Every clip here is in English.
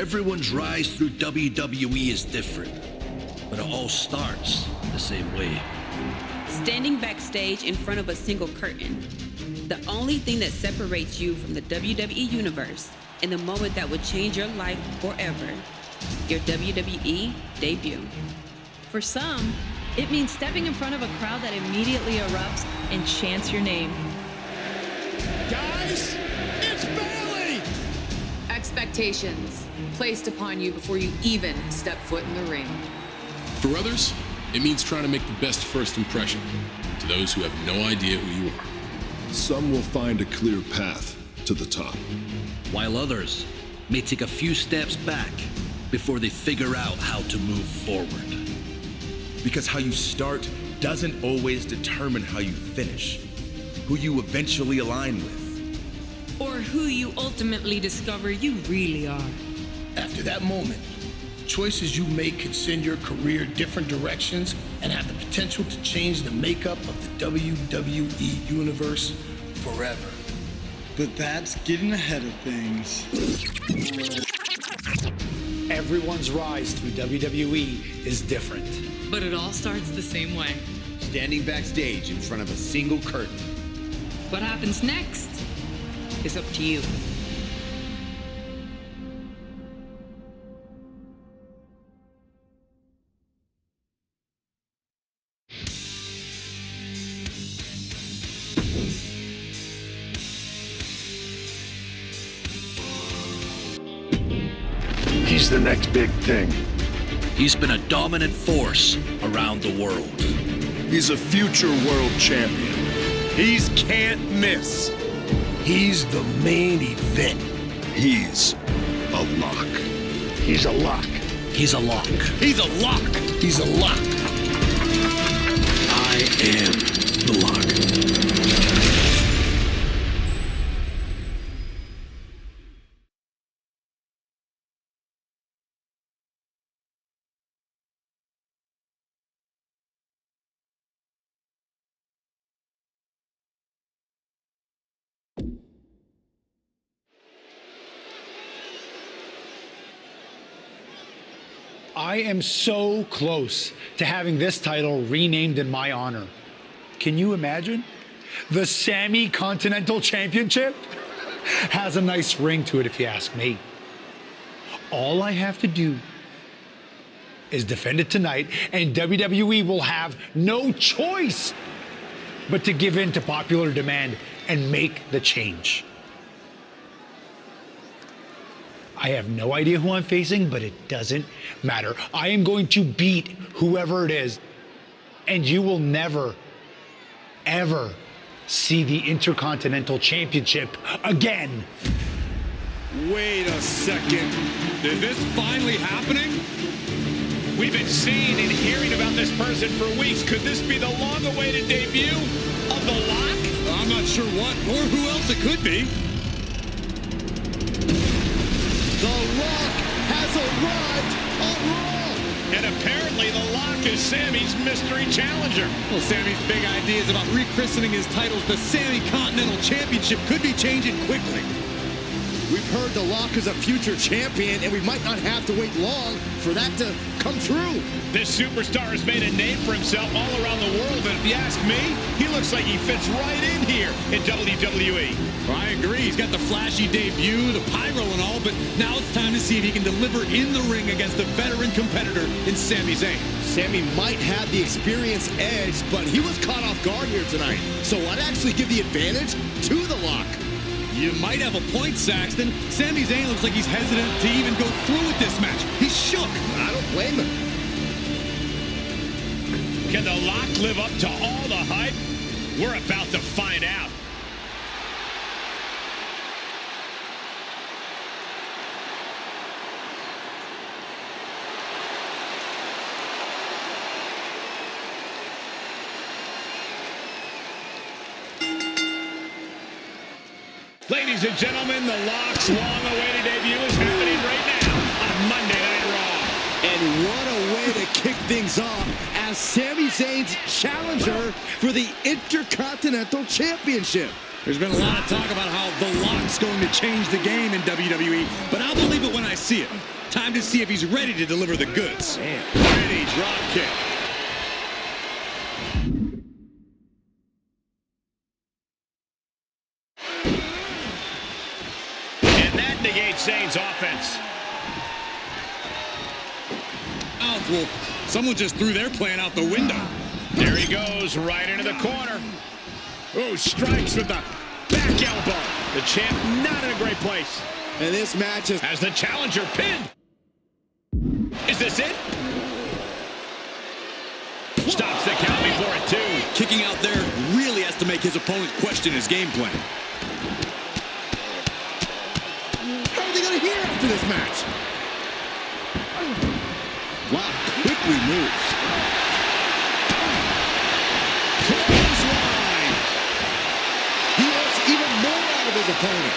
Everyone's rise through WWE is different, but it all starts the same way. Standing backstage in front of a single curtain. The only thing that separates you from the WWE Universe and the moment that would change your life forever. Your WWE debut. For some, it means stepping in front of a crowd that immediately erupts and chants your name. Guys, it's Bailey! Expectations placed upon you before you even step foot in the ring. For others, it means trying to make the best first impression to those who have no idea who you are. Some will find a clear path to the top, while others may take a few steps back before they figure out how to move forward. Because how you start doesn't always determine how you finish, who you eventually align with, or who you ultimately discover you really are. After that moment, choices you make could send your career different directions and have the potential to change the makeup of the WWE Universe forever. But that's getting ahead of things. Everyone's rise through WWE is different. But it all starts the same way. Standing backstage in front of a single curtain. What happens next is up to you. he's the next big thing. He's been a dominant force around the world. He's a future world champion. He's can't miss. He's the main event. He's a lock. He's a lock. He's a lock. He's a lock. He's a lock. I am the lock. I am so close to having this title renamed in my honor. Can you imagine? The Sammy Continental Championship has a nice ring to it, if you ask me. All I have to do is defend it tonight, and WWE will have no choice but to give in to popular demand and make the change. I have no idea who I'm facing, but it doesn't matter. I am going to beat whoever it is, and you will never, ever see the Intercontinental Championship again. Wait a second. Is this finally happening? We've been seeing and hearing about this person for weeks. Could this be the long-awaited debut of The Lock? I'm not sure what or who else it could be. The Lock has arrived on Raw! And apparently The Lock is Sammy's mystery challenger. Well, Sammy's big ideas about rechristening his titles the Sammy Continental Championship could be changing quickly. We've heard The Lock is a future champion, and we might not have to wait long for that to come true. This superstar has made a name for himself all around the world, and if you ask me, he looks like he fits right in here in WWE. Well, I agree. He's got the flashy debut, the pyro and all, but now it's time to see if he can deliver in the ring against a veteran competitor in Sami Zayn. Sami might have the experience edge, but he was caught off guard here tonight. So I'd actually give the advantage to The Lock. You might have a point, Saxton. Sami Zayn looks like he's hesitant to even go through with this match. He's shook. I don't blame him. Can The Lock live up to all the hype? We're about to find out. Ladies and gentlemen, The Lock's long-awaited debut is happening right now on Monday Night Raw. And what a way to kick things off as Sami Zayn's challenger for the Intercontinental Championship. There's been a lot of talk about how The Lock's going to change the game in WWE, but I'll believe it when I see it. Time to see if he's ready to deliver the goods. Man, pretty drop kick. And that negates Zayn's offense. Oh, well, someone just threw their plan out the window. There he goes, right into the corner. Oh, strikes with the back elbow. The champ not in a great place. And this match is... Has the challenger pinned. Is this it? Stops the count before it, too. Kicking out there really has to make his opponent question his game plan. How are they going to hear after this match? Lock quickly moves. Clothesline. He wants even more out of his opponent.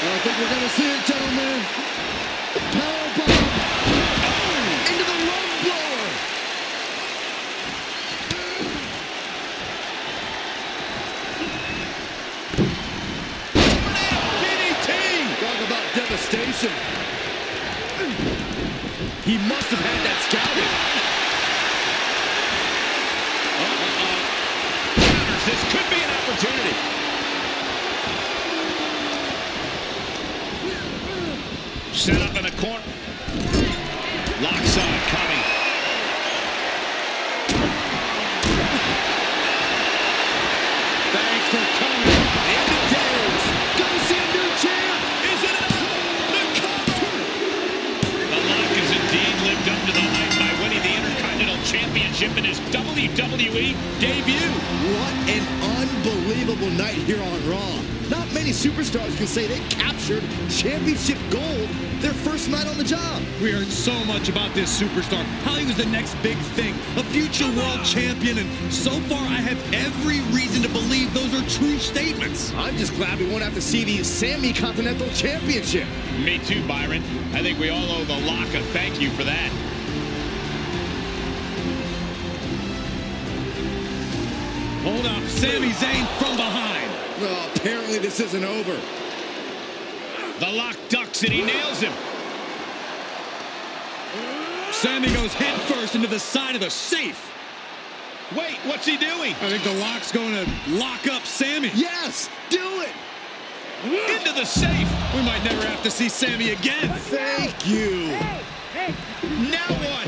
I think we're going to see it, gentlemen. Powerbomb. Oh, into the lung blower. DDT. Talk about devastation. He must have had that scouted. This could be an opportunity. Set up in the corner. Lock side coming. Thanks for coming. The end of days. Gonna see a new champ. Is it enough? The cover. The Lock has indeed lived up to the hype by winning the Intercontinental Championship in his WWE debut. What an unbelievable night here on Raw. Not many superstars can say they captured championship gold their first night on the job. We heard so much about this superstar, how he was the next big thing, a future world champion, and so far I have every reason to believe those are true statements. I'm just glad we won't have to see the Sammy Continental Championship. Me too, Byron. I think we all owe the Lock a thank you for that. Hold up, Sami Zayn from behind. Oh, apparently this isn't over. The Lock ducks and he nails him. Sammy goes head first into the side of the safe. Wait, what's he doing? I think the Lock's going to lock up Sammy. Yes, do it. Into the safe. We might never have to see Sammy again. Thank you. Hey, now what?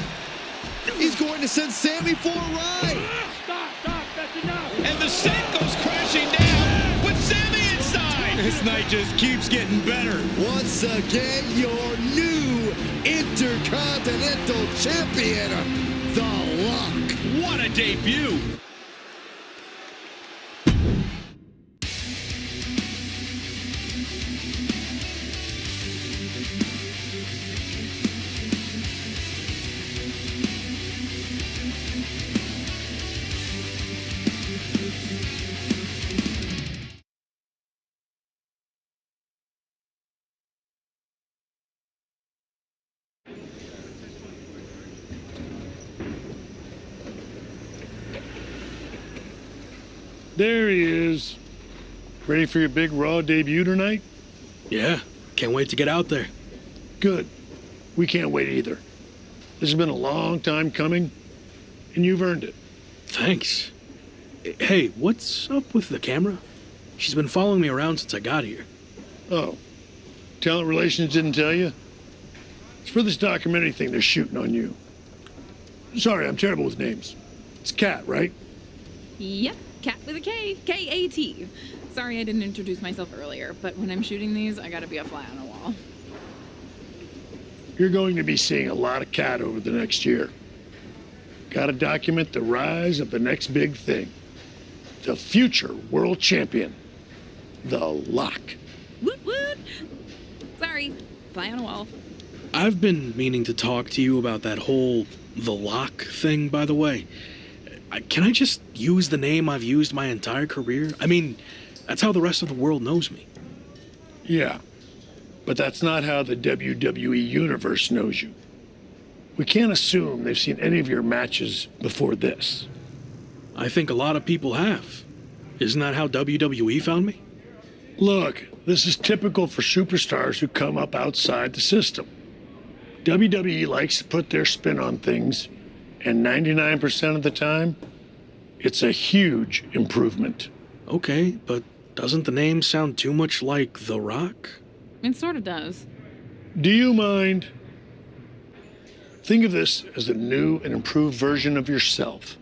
He's going to send Sammy for a ride. Stop, that's enough. And the safe goes crashing down with Sammy inside. This night just keeps getting better. Once again, your new Intercontinental Champion, The Lock. What a debut. There he is. Ready for your big Raw debut tonight? Yeah, can't wait to get out there. Good. We can't wait either. This has been a long time coming, and you've earned it. Thanks. Hey, what's up with the camera? She's been following me around since I got here. Oh, talent relations didn't tell you? It's for this documentary thing they're shooting on you. Sorry, I'm terrible with names. It's Kat, right? Yep, Kat with a K, K-A-T. Sorry I didn't introduce myself earlier, but when I'm shooting these, I gotta be a fly on a wall. You're going to be seeing a lot of Kat over the next year. Gotta document the rise of the next big thing. The future world champion. The Lock. Woot woot! Sorry, fly on a wall. I've been meaning to talk to you about that whole The Lock thing, by the way. Can I just use the name I've used my entire career? I mean, that's how the rest of the world knows me. Yeah, but that's not how the WWE Universe knows you. We can't assume they've seen any of your matches before this. I think a lot of people have. Isn't that how WWE found me? Look, this is typical for superstars who come up outside the system. WWE likes to put their spin on things, and 99% of the time, it's a huge improvement. Okay, but doesn't the name sound too much like The Rock? It sort of does. Do you mind? Think of this as a new and improved version of yourself.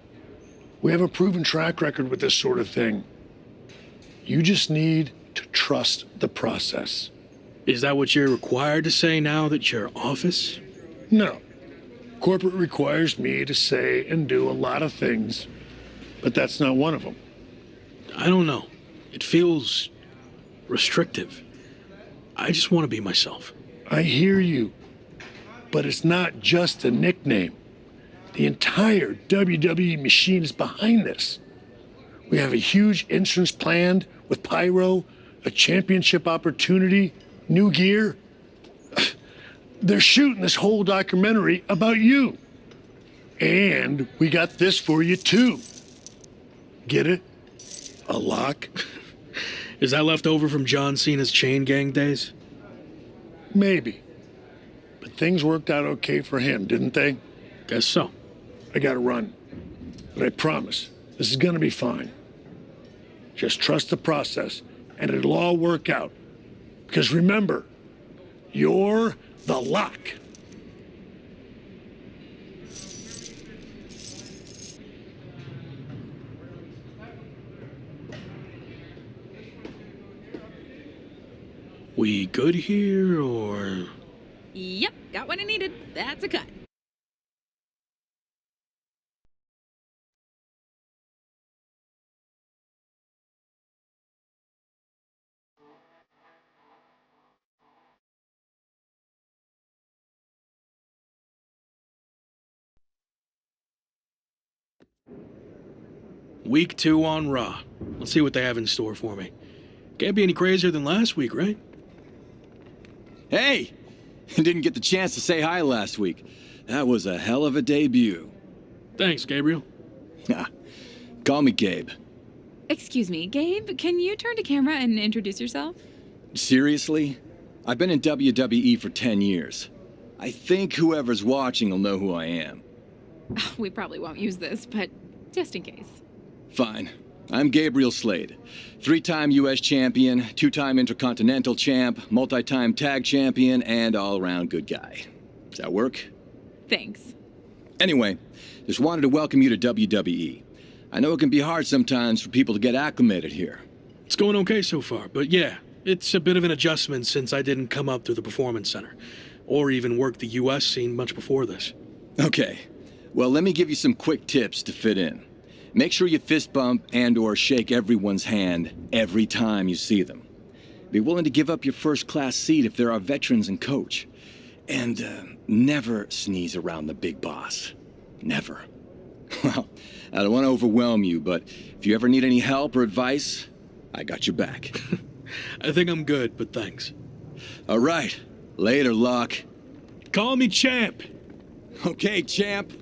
We have a proven track record with this sort of thing. You just need to trust the process. Is that what you're required to say now that you're office? No. Corporate requires me to say and do a lot of things, but that's not one of them. I don't know. It feels restrictive. I just want to be myself. I hear you, but it's not just a nickname. The entire WWE machine is behind this. We have a huge entrance planned with pyro, a championship opportunity, new gear. They're shooting this whole documentary about you. And we got this for you too. Get it? A lock? Is that left over from John Cena's chain gang days? Maybe. But things worked out okay for him, didn't they? Guess so. I gotta run. But I promise, this is gonna be fine. Just trust the process, and it'll all work out. Because remember, you're the lock. We good here, or...? Yep, got what I needed. That's a cut. Week 2 on Raw. Let's see what they have in store for me. Can't be any crazier than last week, right? Hey! Didn't get the chance to say hi last week. That was a hell of a debut. Thanks, Gabriel. Call me Gabe. Excuse me, Gabe, can you turn to camera and introduce yourself? Seriously? I've been in WWE for 10 years. I think whoever's watching will know who I am. We probably won't use this, but just in case. Fine. I'm Gabriel Slade. 3-time U.S. champion, 2-time Intercontinental champ, multi-time tag champion, and all-around good guy. Does that work? Thanks. Anyway, just wanted to welcome you to WWE. I know it can be hard sometimes for people to get acclimated here. It's going okay so far, but yeah, it's a bit of an adjustment since I didn't come up through the Performance Center, or even work the U.S. scene much before this. Okay. Well, let me give you some quick tips to fit in. Make sure you fist bump and/or shake everyone's hand every time you see them. Be willing to give up your first-class seat if there are veterans and coach. And never sneeze around the big boss. Never. Well, I don't want to overwhelm you, but if you ever need any help or advice, I got your back. I think I'm good, but thanks. All right. Later, Locke. Call me Champ. Okay, Champ.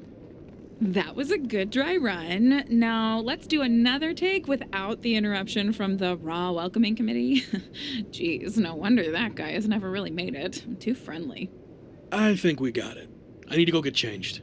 That was a good dry run. Now, let's do another take without the interruption from the Raw welcoming committee. Jeez, no wonder that guy has never really made it. Too friendly. I think we got it. I need to go get changed.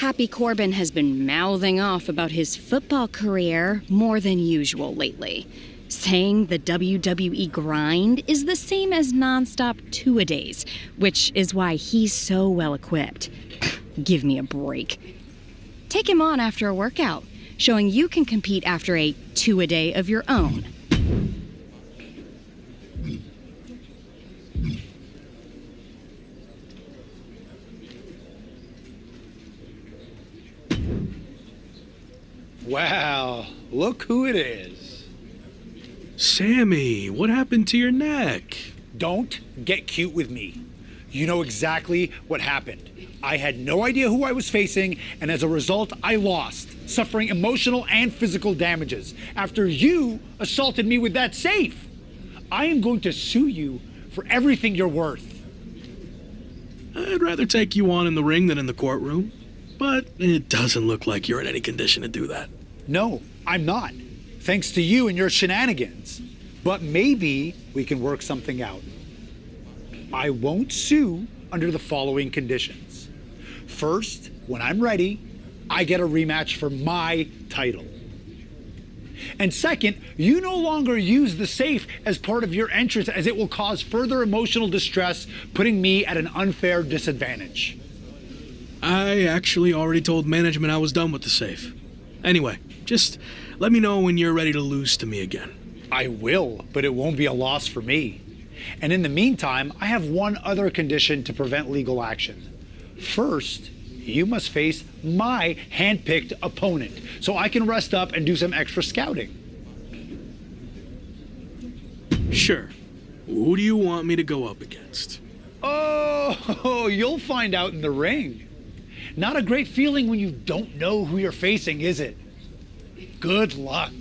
Happy Corbin has been mouthing off about his football career more than usual lately, saying the WWE grind is the same as nonstop two-a-days, which is why he's so well equipped. Give me a break. Take him on after a workout, showing you can compete after a two-a-day of your own. Wow, look who it is. Sammy, what happened to your neck? Don't get cute with me. You know exactly what happened. I had no idea who I was facing, and as a result, I lost, suffering emotional and physical damages after you assaulted me with that safe. I am going to sue you for everything you're worth. I'd rather take you on in the ring than in the courtroom, but it doesn't look like you're in any condition to do that. No, I'm not, thanks to you and your shenanigans. But maybe we can work something out. I won't sue under the following conditions. First, when I'm ready, I get a rematch for my title. And second, you no longer use the safe as part of your entrance, as it will cause further emotional distress, putting me at an unfair disadvantage. I actually already told management I was done with the safe. Anyway, just let me know when you're ready to lose to me again. I will, but it won't be a loss for me. And in the meantime, I have one other condition to prevent legal action. First, you must face my hand-picked opponent, so I can rest up and do some extra scouting. Sure. Who do you want me to go up against? Oh, you'll find out in the ring. Not a great feeling when you don't know who you're facing, is it? Good luck.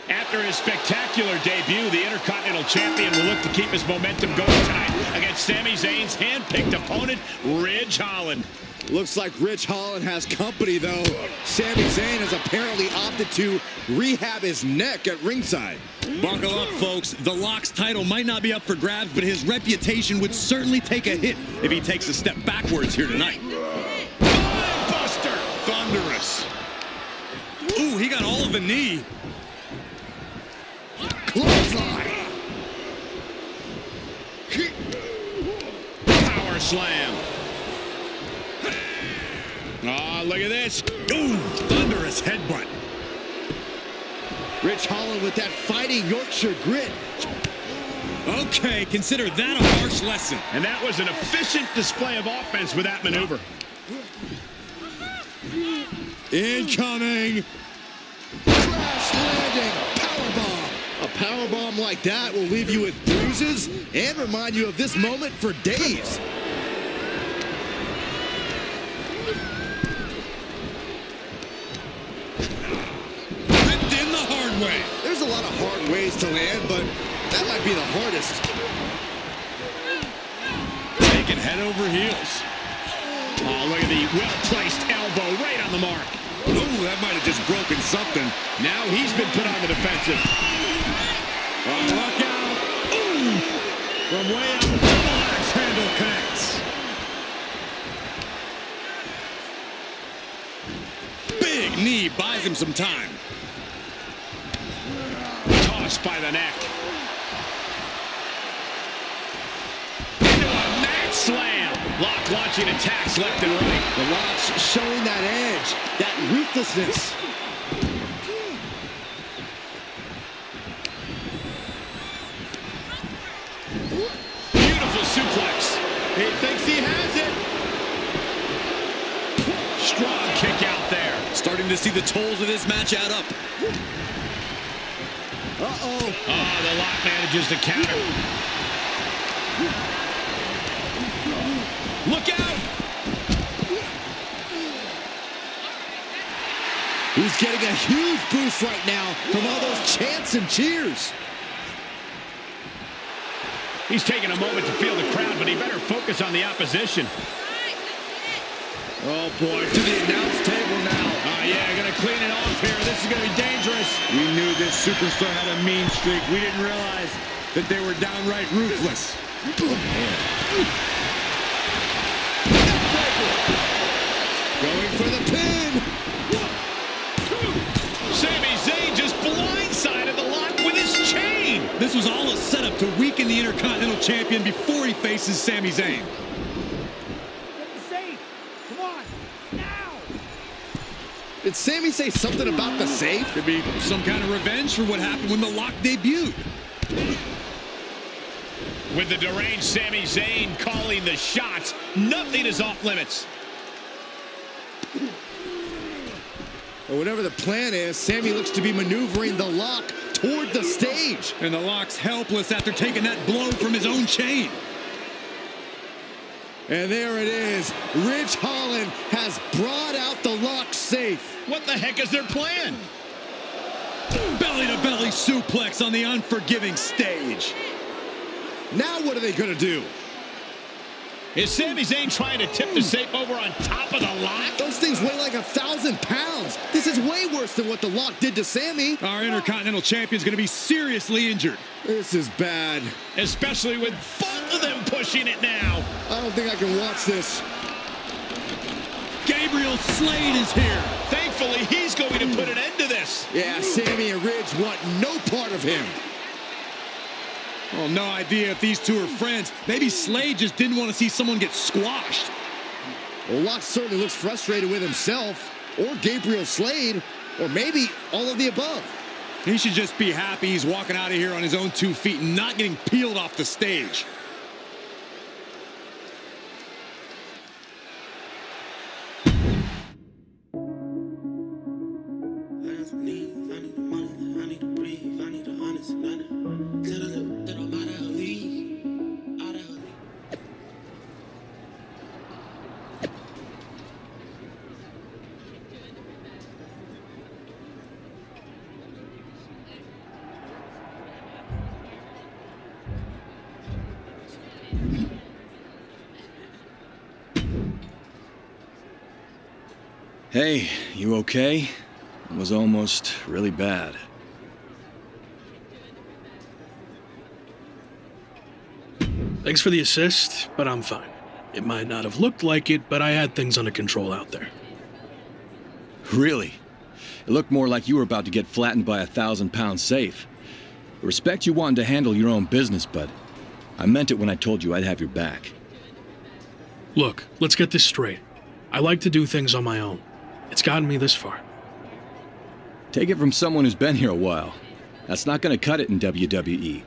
After his spectacular debut, the Intercontinental Champion will look to keep his momentum going tonight against Sami Zayn's hand-picked opponent, Ridge Holland. Looks like Ridge Holland has company, though. Sami Zayn has apparently opted to rehab his neck at ringside. Buckle up, folks. The Lock's title might not be up for grabs, but his reputation would certainly take a hit if he takes a step backwards here tonight. Buster! Thunderous. Ooh, he got all of the knee. Clothesline. Power slam. Oh, look at this. Ooh, thunderous headbutt. Ridge Holland with that fighting Yorkshire grit. Okay, consider that a harsh lesson. And that was an efficient display of offense with that maneuver. Incoming. Crash landing. Powerbomb. A powerbomb like that will leave you with bruises and remind you of this moment for days. Ripped in the hard way. There's a lot of hard ways to land, but that might be the hardest. Taking head over heels. Oh, look at the well-placed elbow right on the mark. Ooh, that might have just broken something. Now he's been put on the defensive. Oh, look out. Ooh. From way up, double axe handle connects. Big knee buys him some time. Tossed by the neck. Into a mat slam. Lock launching attacks left and right. The Lock's showing that edge, that ruthlessness. Beautiful suplex. He thinks he has it. Strong kick out there. Starting to see the tolls of this match add up. Uh-oh. Oh, the Lock manages to counter. Look out! He's getting a huge boost right now from all those chants and cheers. He's taking a moment to feel the crowd, but he better focus on the opposition. Oh boy, to the announce table now. Oh yeah, gonna clean it off here. This is gonna be dangerous. We knew this superstar had a mean streak. We didn't realize that they were downright ruthless. Going for the pin. Sami Zayn just blindsided the Lock with his chain. This was all a setup to weaken the Intercontinental Champion before he faces Sami Zayn. Did Sami say something about the safe? Could be some kind of revenge for what happened when the Lock debuted. With the deranged Sami Zayn calling the shots, nothing is off limits. Well, whatever the plan is, Sami looks to be maneuvering the Lock toward the stage. And the Lock's helpless after taking that blow from his own chain. And there it is. Ridge Holland has brought out the Lock safe. What the heck is their plan? Belly-to-belly suplex on the unforgiving stage. Now what are they going to do? Is Sami Zayn trying to tip the safe over on top of the Lock? Those things weigh like 1,000 pounds. This is way worse than what the Lock did to Sami. Our Intercontinental Champion's going to be seriously injured. This is bad. Especially with both of them pushing it now. I don't think I can watch this. Gabriel Slade is here. Thankfully, he's going to put an end to this. Yeah, Sami and Ridge want no part of him. Well, no idea if these two are friends. Maybe Slade just didn't want to see someone get squashed. Well, Lock certainly looks frustrated with himself, or Gabriel Slade, or maybe all of the above. He should just be happy he's walking out of here on his own 2 feet and not getting peeled off the stage. Hey, you okay? It was almost really bad. Thanks for the assist, but I'm fine. It might not have looked like it, but I had things under control out there. Really? It looked more like you were about to get flattened by a 1,000-pound safe. I respect you wanting to handle your own business, but I meant it when I told you I'd have your back. Look, let's get this straight. I like to do things on my own. It's gotten me this far. Take it from someone who's been here a while. That's not gonna cut it in WWE.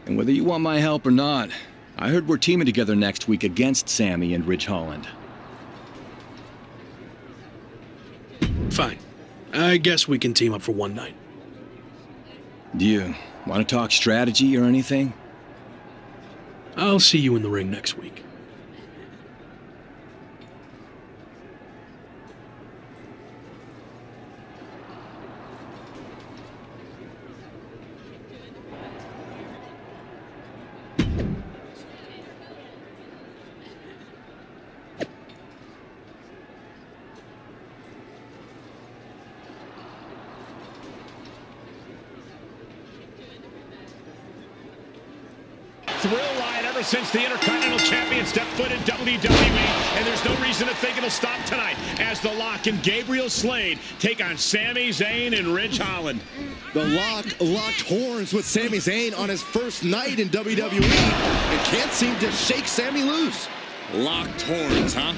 And whether you want my help or not, I heard we're teaming together next week against Sami and Ridge Holland. Fine. I guess we can team up for one night. Do you want to talk strategy or anything? I'll see you in the ring next week. Thrill ride ever since the Intercontinental Champion stepped foot in WWE, and there's no reason to think it'll stop tonight as the Lock and Gabriel Slade take on Sami Zayn and Ridge Holland. The Lock locked horns with Sami Zayn on his first night in WWE and can't seem to shake Sami loose. Locked horns, huh?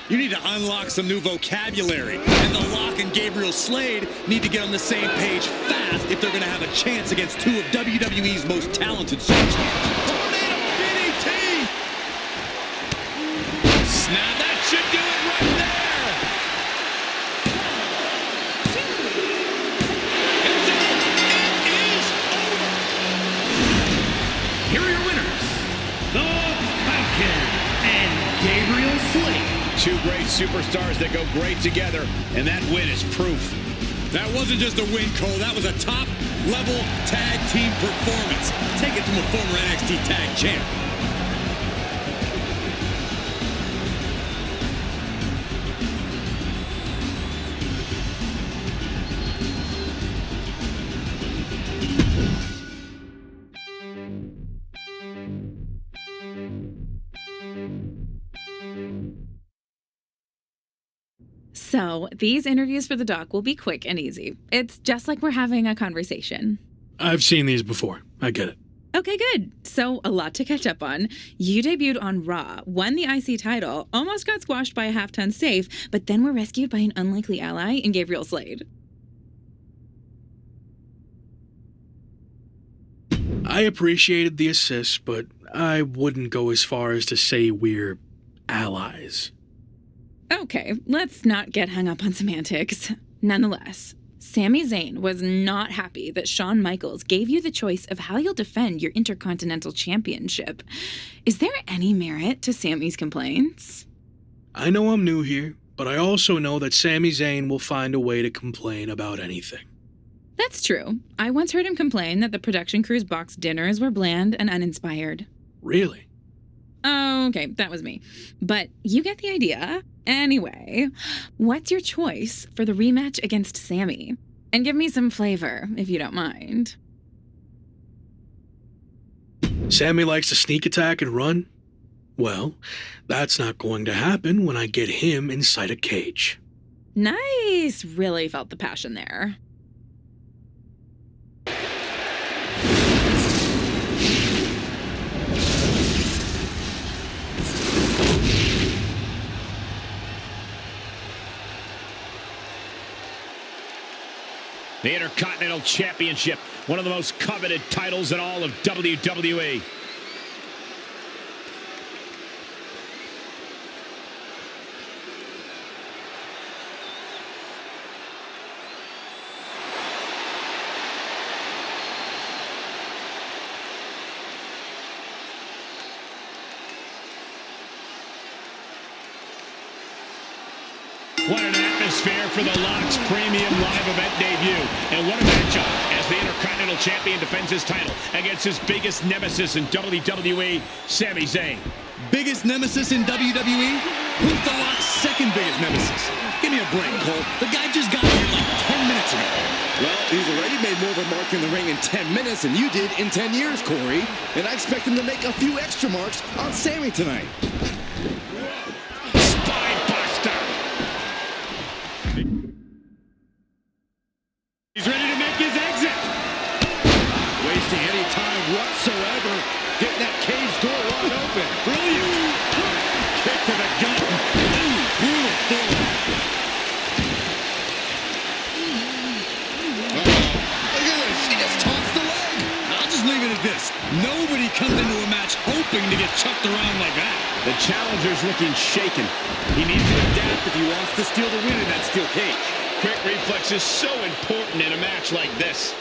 You need to unlock some new vocabulary. And the Lock and Gabriel Slade need to get on the same page fast if they're going to have a chance against two of WWE's most talented superstars. Now that should do it right there. It is over. Here are your winners, the Falcon and Gabriel Slade. Two great superstars that go great together, and that win is proof. That wasn't just a win, Cole. That was a top-level tag team performance. Take it from a former NXT tag champ. So, these interviews for the doc will be quick and easy. It's just like we're having a conversation. I've seen these before. I get it. Okay, good. So, a lot to catch up on. You debuted on Raw, won the IC title, almost got squashed by a half-ton safe, but then were rescued by an unlikely ally in Gabriel Slade. I appreciated the assist, but I wouldn't go as far as to say we're allies. Okay, let's not get hung up on semantics. Nonetheless, Sami Zayn was not happy that Shawn Michaels gave you the choice of how you'll defend your Intercontinental Championship. Is there any merit to Sami's complaints? I know I'm new here, but I also know that Sami Zayn will find a way to complain about anything. That's true. I once heard him complain that the production crew's box dinners were bland and uninspired. Really? Oh, okay, that was me. But you get the idea. Anyway, what's your choice for the rematch against Sami? And give me some flavor, if you don't mind. Sami likes to sneak attack and run? Well, that's not going to happen when I get him inside a cage. Nice. Really felt the passion there. The Intercontinental Championship, one of the most coveted titles in all of WWE. What an atmosphere for the Lock's premium live event debut. And what a matchup as the Intercontinental Champion defends his title against his biggest nemesis in WWE, Sami Zayn. Biggest nemesis in WWE? Who's the Lock's second biggest nemesis? Give me a break, Cole. The guy just got here like 10 minutes ago. Well, he's already made more of a mark in the ring in 10 minutes than you did in 10 years, Corey. And I expect him to make a few extra marks on Sami tonight. He's ready to make his exit. Wasting any time whatsoever. Getting that cage door wide open. Brilliant. Kick to the gut. Ooh, brutal throw. Look at this. He just tossed the leg. I'll just leave it at this. Nobody comes into a match hoping to get chucked around like that. The challenger's looking shaken. He needs to adapt if he wants to steal the win in that steel cage. Quick reflex is so important in a match like this.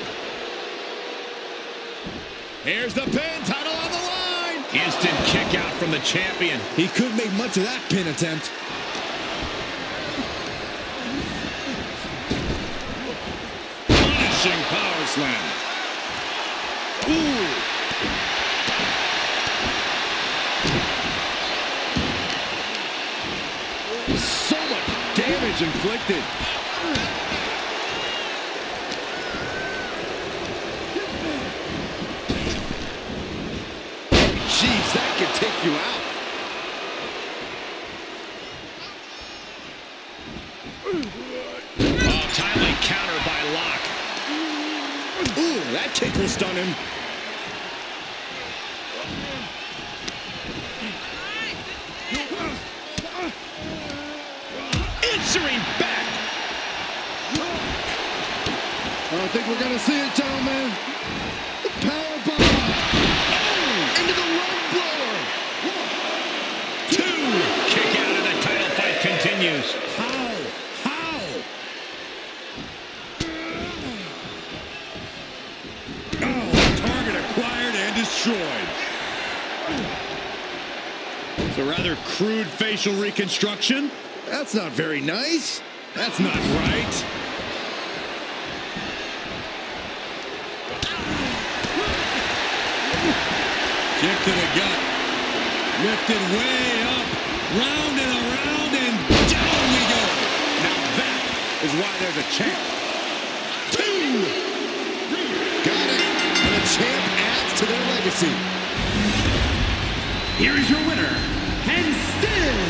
Here's the pin, title on the line. Instant kick out from the champion. He couldn't make much of that pin attempt. Punishing power slam. Ooh. So much damage inflicted. Jeez, that could take you out. Oh, timely counter by Lock. Ooh, that kick will stun him. Answering back. I don't think we're going to see it, gentlemen. The power bomb. Into the rug blower. 2. Kick out and the title fight continues. How? Oh, target acquired and destroyed. It's a rather crude facial reconstruction. That's not very nice. That's not right. Kick to the gut. Lifted way up. Round and around and down we go. Now that is why there's a champ. 2. Got it. And the champ adds to their legacy. Here is your winner, and still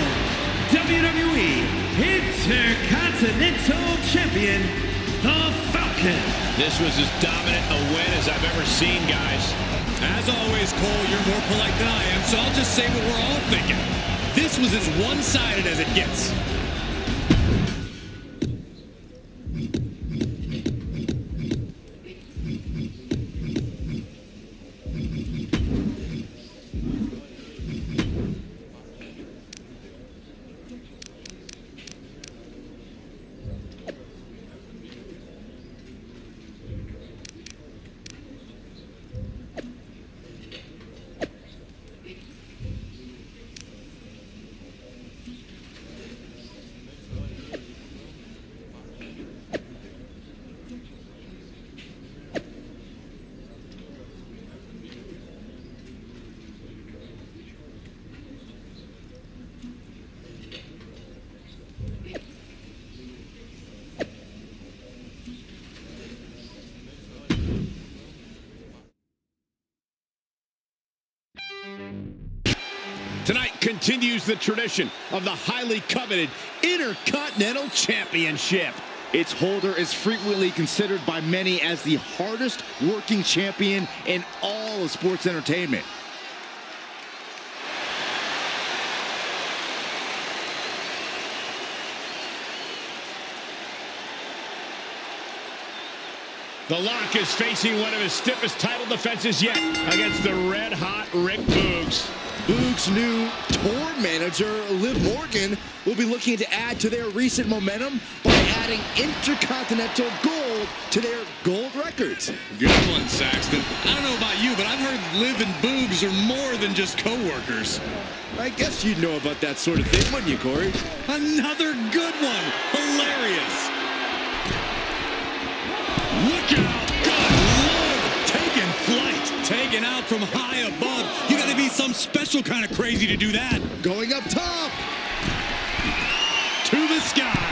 WWE Intercontinental Intercontinental Champion, the Falcon. This was as dominant a win as I've ever seen, guys. As always, Cole, you're more polite than I am, so I'll just say what we're all thinking. This was as one-sided as it gets. Tonight continues the tradition of the highly coveted Intercontinental Championship. Its holder is frequently considered by many as the hardest working champion in all of sports entertainment. The Lock is facing one of his stiffest title defenses yet against the red-hot Rick Boogs. Boog's new tour manager, Liv Morgan, will be looking to add to their recent momentum by adding Intercontinental Gold to their gold records. Good one, Saxton. I don't know about you, but I've heard Liv and Boogs are more than just co-workers. I guess you'd know about that sort of thing, wouldn't you, Corey? Another good one. Hilarious. Look out! Good Lord! Taking flight. Taken out from high above. You gotta be some special kind of crazy to do that. Going up top. To the sky.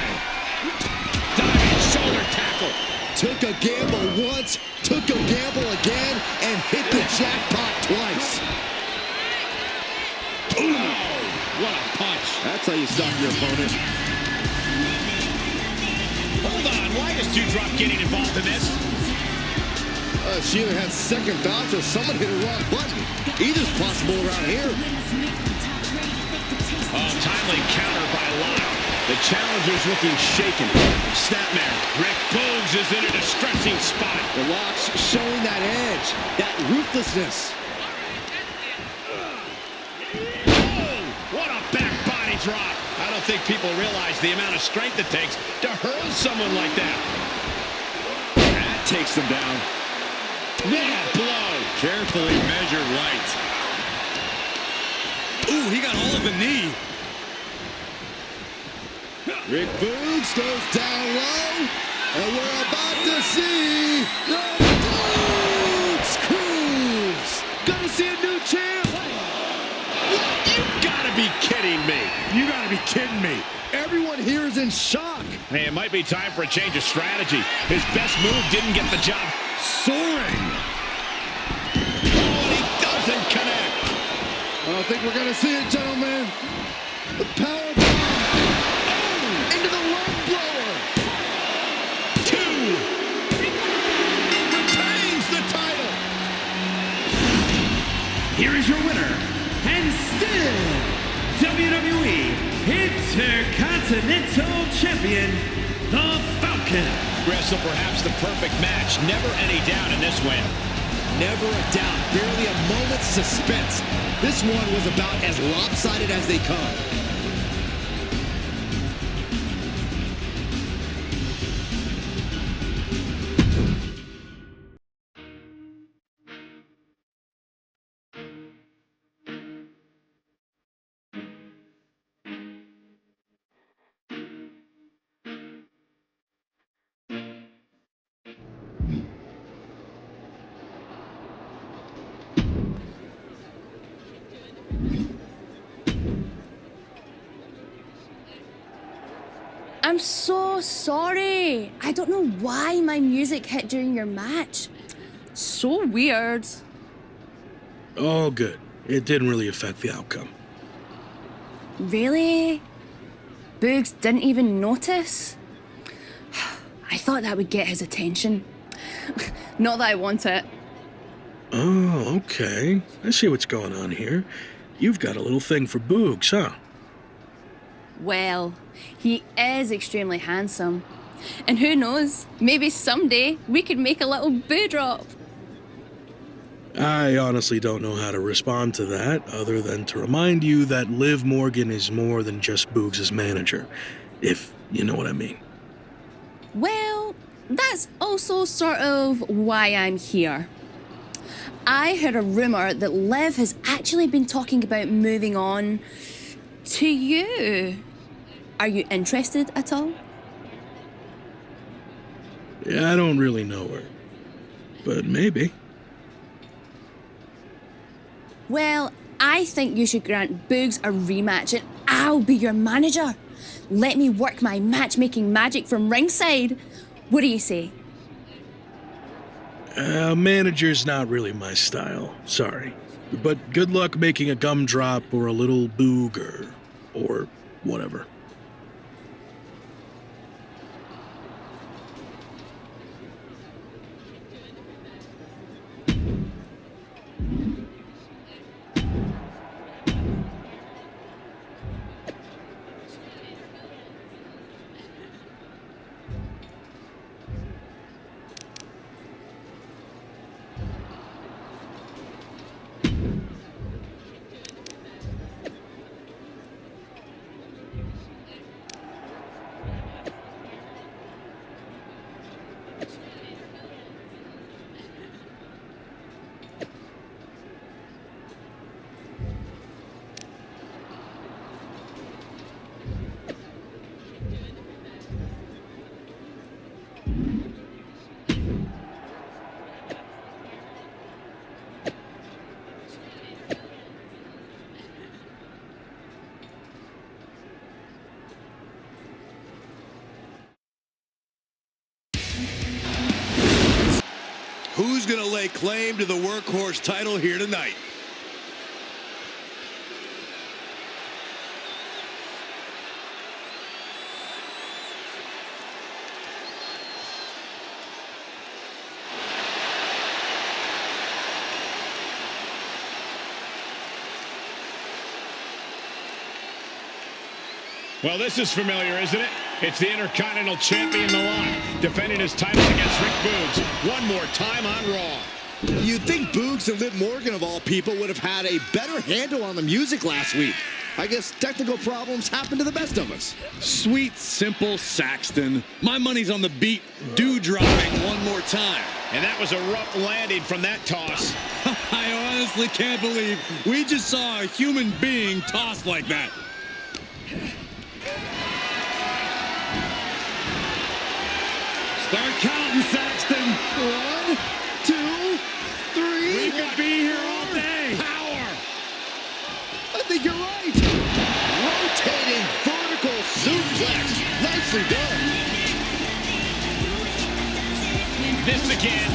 Diving shoulder tackle. Took a gamble once, took a gamble again, and hit the jackpot twice. Ooh, what a punch. That's how you stop your opponent. Hold on, why is Doudrop getting involved in this? She either had second thoughts or someone hit a wrong button. Either's possible around here. Oh, timely counter by Locke. The challenger's looking shaken. Snapmare. Rick Boogs is in a distressing spot. The Lock's showing that edge, that ruthlessness. Oh, what a back body drop. I don't think people realize the amount of strength it takes to hurl someone like that. That takes them down. What a blow. Carefully measured right. Ooh, he got all of the knee. Rick Boogs goes down low, and we're about to see the Boogs Cruise. Gonna see a new champ. You gotta be kidding me. You gotta be kidding me. Everyone here is in shock. Hey, it might be time for a change of strategy. His best move didn't get the job. Soaring. Oh, and he doesn't connect. I don't think we're gonna see it, gentlemen. The power bomb into the lung blower. 2. Retains the title. Here is your winner, and still WWE Intercontinental Champion, the Falcon. Wrestle perhaps the perfect match. Never any doubt in this win. Never a doubt. Barely a moment's suspense. This one was about as lopsided as they come. I'm so sorry. I don't know why my music hit during your match. So weird. All good. It didn't really affect the outcome. Really? Boogs didn't even notice? I thought that would get his attention. Not that I want it. Oh, okay. I see what's going on here. You've got a little thing for Boogs, huh? Well, he is extremely handsome. And who knows, maybe someday we could make a little boo drop. I honestly don't know how to respond to that, other than to remind you that Liv Morgan is more than just Boogs' manager, if you know what I mean. Well, that's also sort of why I'm here. I heard a rumor that Liv has actually been talking about moving on to you. Are you interested at all? Yeah, I don't really know her, but maybe. Well, I think you should grant Boogs a rematch and I'll be your manager. Let me work my matchmaking magic from ringside. What do you say? Manager's not really my style, sorry. But good luck making a gumdrop or a little booger, or whatever. Who's going to lay claim to the workhorse title here tonight? Well, this is familiar, isn't it? It's the Intercontinental Champion, The Lock, defending his title against Rick Boogs one more time on Raw. You'd think Boogs and Liv Morgan, of all people, would have had a better handle on the music last week. I guess technical problems happen to the best of us. Sweet, simple Saxton. My money's on the beat, do dropping one more time. And that was a rough landing from that toss. I honestly can't believe we just saw a human being tossed like that. Start counting, Saxton. 1, 2, 3. We could be here all day. Power. I think you're right. Rotating vertical suplex. Nicely done. This again.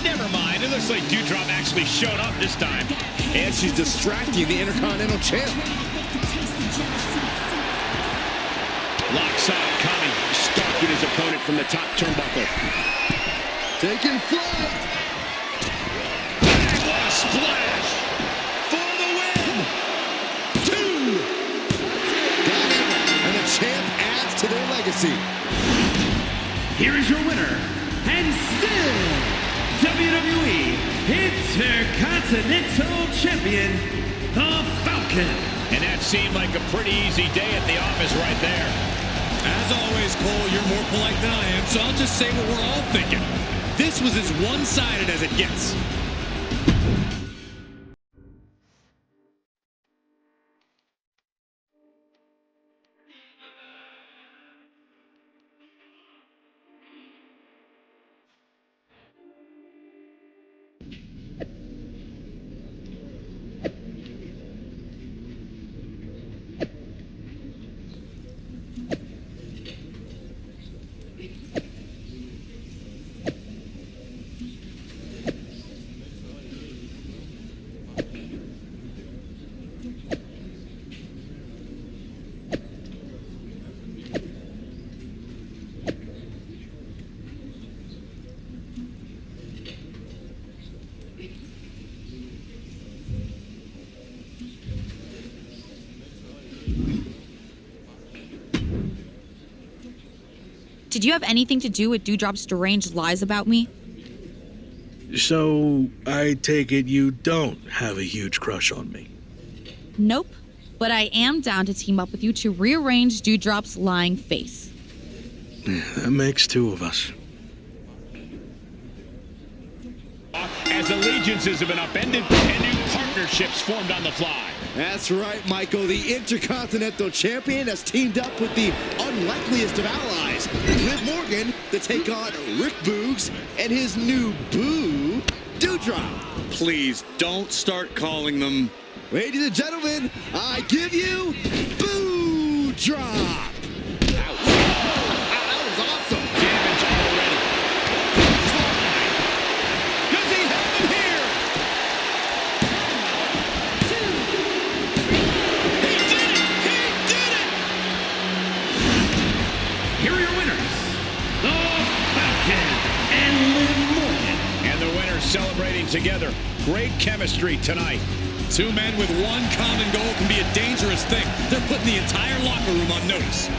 Never mind. It looks like Doudrop actually showed up this time. And she's distracting the Intercontinental Champ. Lock saw it coming, stalking his opponent from the top turnbuckle. Taking flight. And what a splash! For the win! 2! Got it. And the champ adds to their legacy. Here is your winner, and still WWE Intercontinental Champion, The Falcon. And that seemed like a pretty easy day at the office right there. As always, Cole, you're more polite than I am, so I'll just say what we're all thinking. This was as one-sided as it gets. Did you have anything to do with Dewdrop's deranged lies about me? So, I take it you don't have a huge crush on me. Nope. But I am down to team up with you to rearrange Dewdrop's lying face. That makes two of us. As allegiances have been upended and new partnerships formed on the fly. That's right, Michael. The Intercontinental Champion has teamed up with the unlikeliest of allies, Liv Morgan, to take on Rick Boogs and his new boo, Dewdrop. Please don't start calling them. Ladies and gentlemen, I give you Boo Drop. That was awesome. Damage already. Slide. Does he have him here? He did it! He did it! Here are your winners, the Falcon and Liv Morgan. And the winners celebrating together. Great chemistry tonight. Two men with one common goal can be a dangerous thing. They're putting the entire locker room on notice.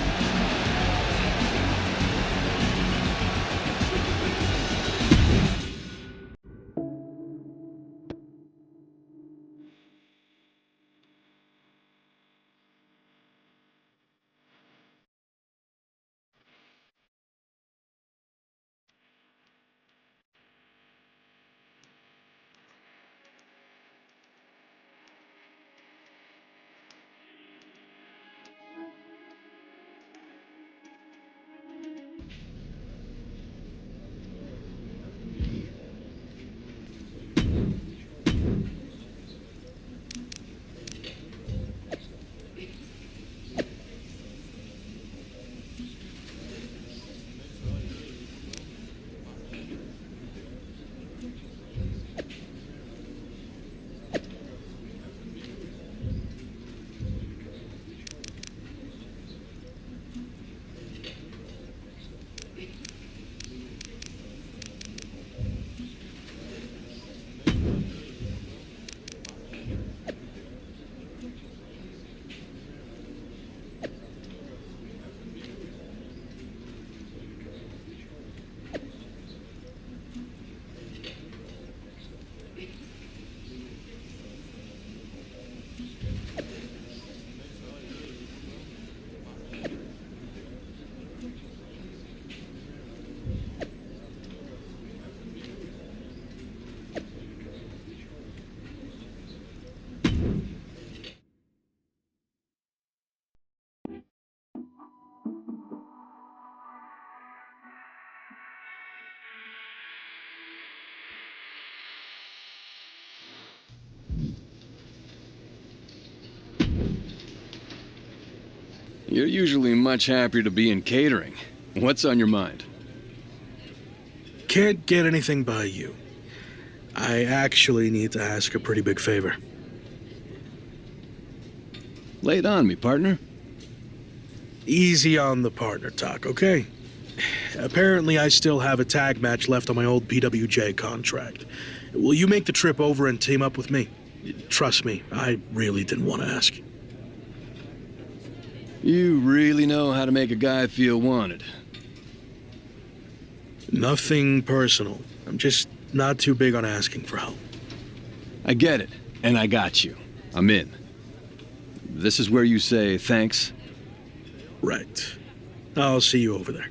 You're usually much happier to be in catering. What's on your mind? Can't get anything by you. I actually need to ask a pretty big favor. Lay it on me, partner. Easy on the partner talk, okay? Apparently, I still have a tag match left on my old PWJ contract. Will you make the trip over and team up with me? Trust me, I really didn't want to ask. You really know how to make a guy feel wanted. Nothing personal. I'm just not too big on asking for help. I get it, and I got you. I'm in. This is where you say thanks? Right. I'll see you over there.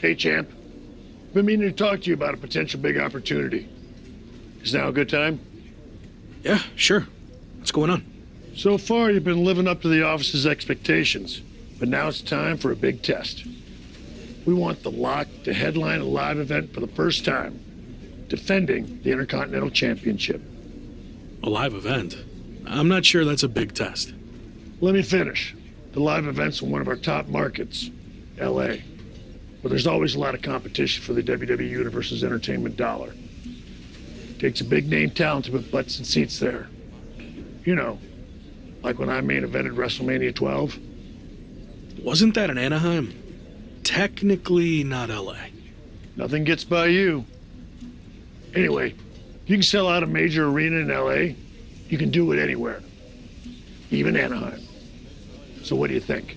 Hey, champ. Been meaning to talk to you about a potential big opportunity. Is now a good time? Yeah, sure. What's going on? So far, you've been living up to the office's expectations, but now it's time for a big test. We want the Lock to headline a live event for the first time, defending the Intercontinental Championship. A live event? I'm not sure that's a big test. Let me finish. The live event's in one of our top markets, LA, where there's always a lot of competition for the WWE Universe's entertainment dollar. Takes a big name talent to put butts and seats there. You know, like when I main evented WrestleMania 12. Wasn't that in Anaheim? Technically not LA. Nothing gets by you. Anyway, if you can sell out a major arena in LA, you can do it anywhere. Even Anaheim. So what do you think?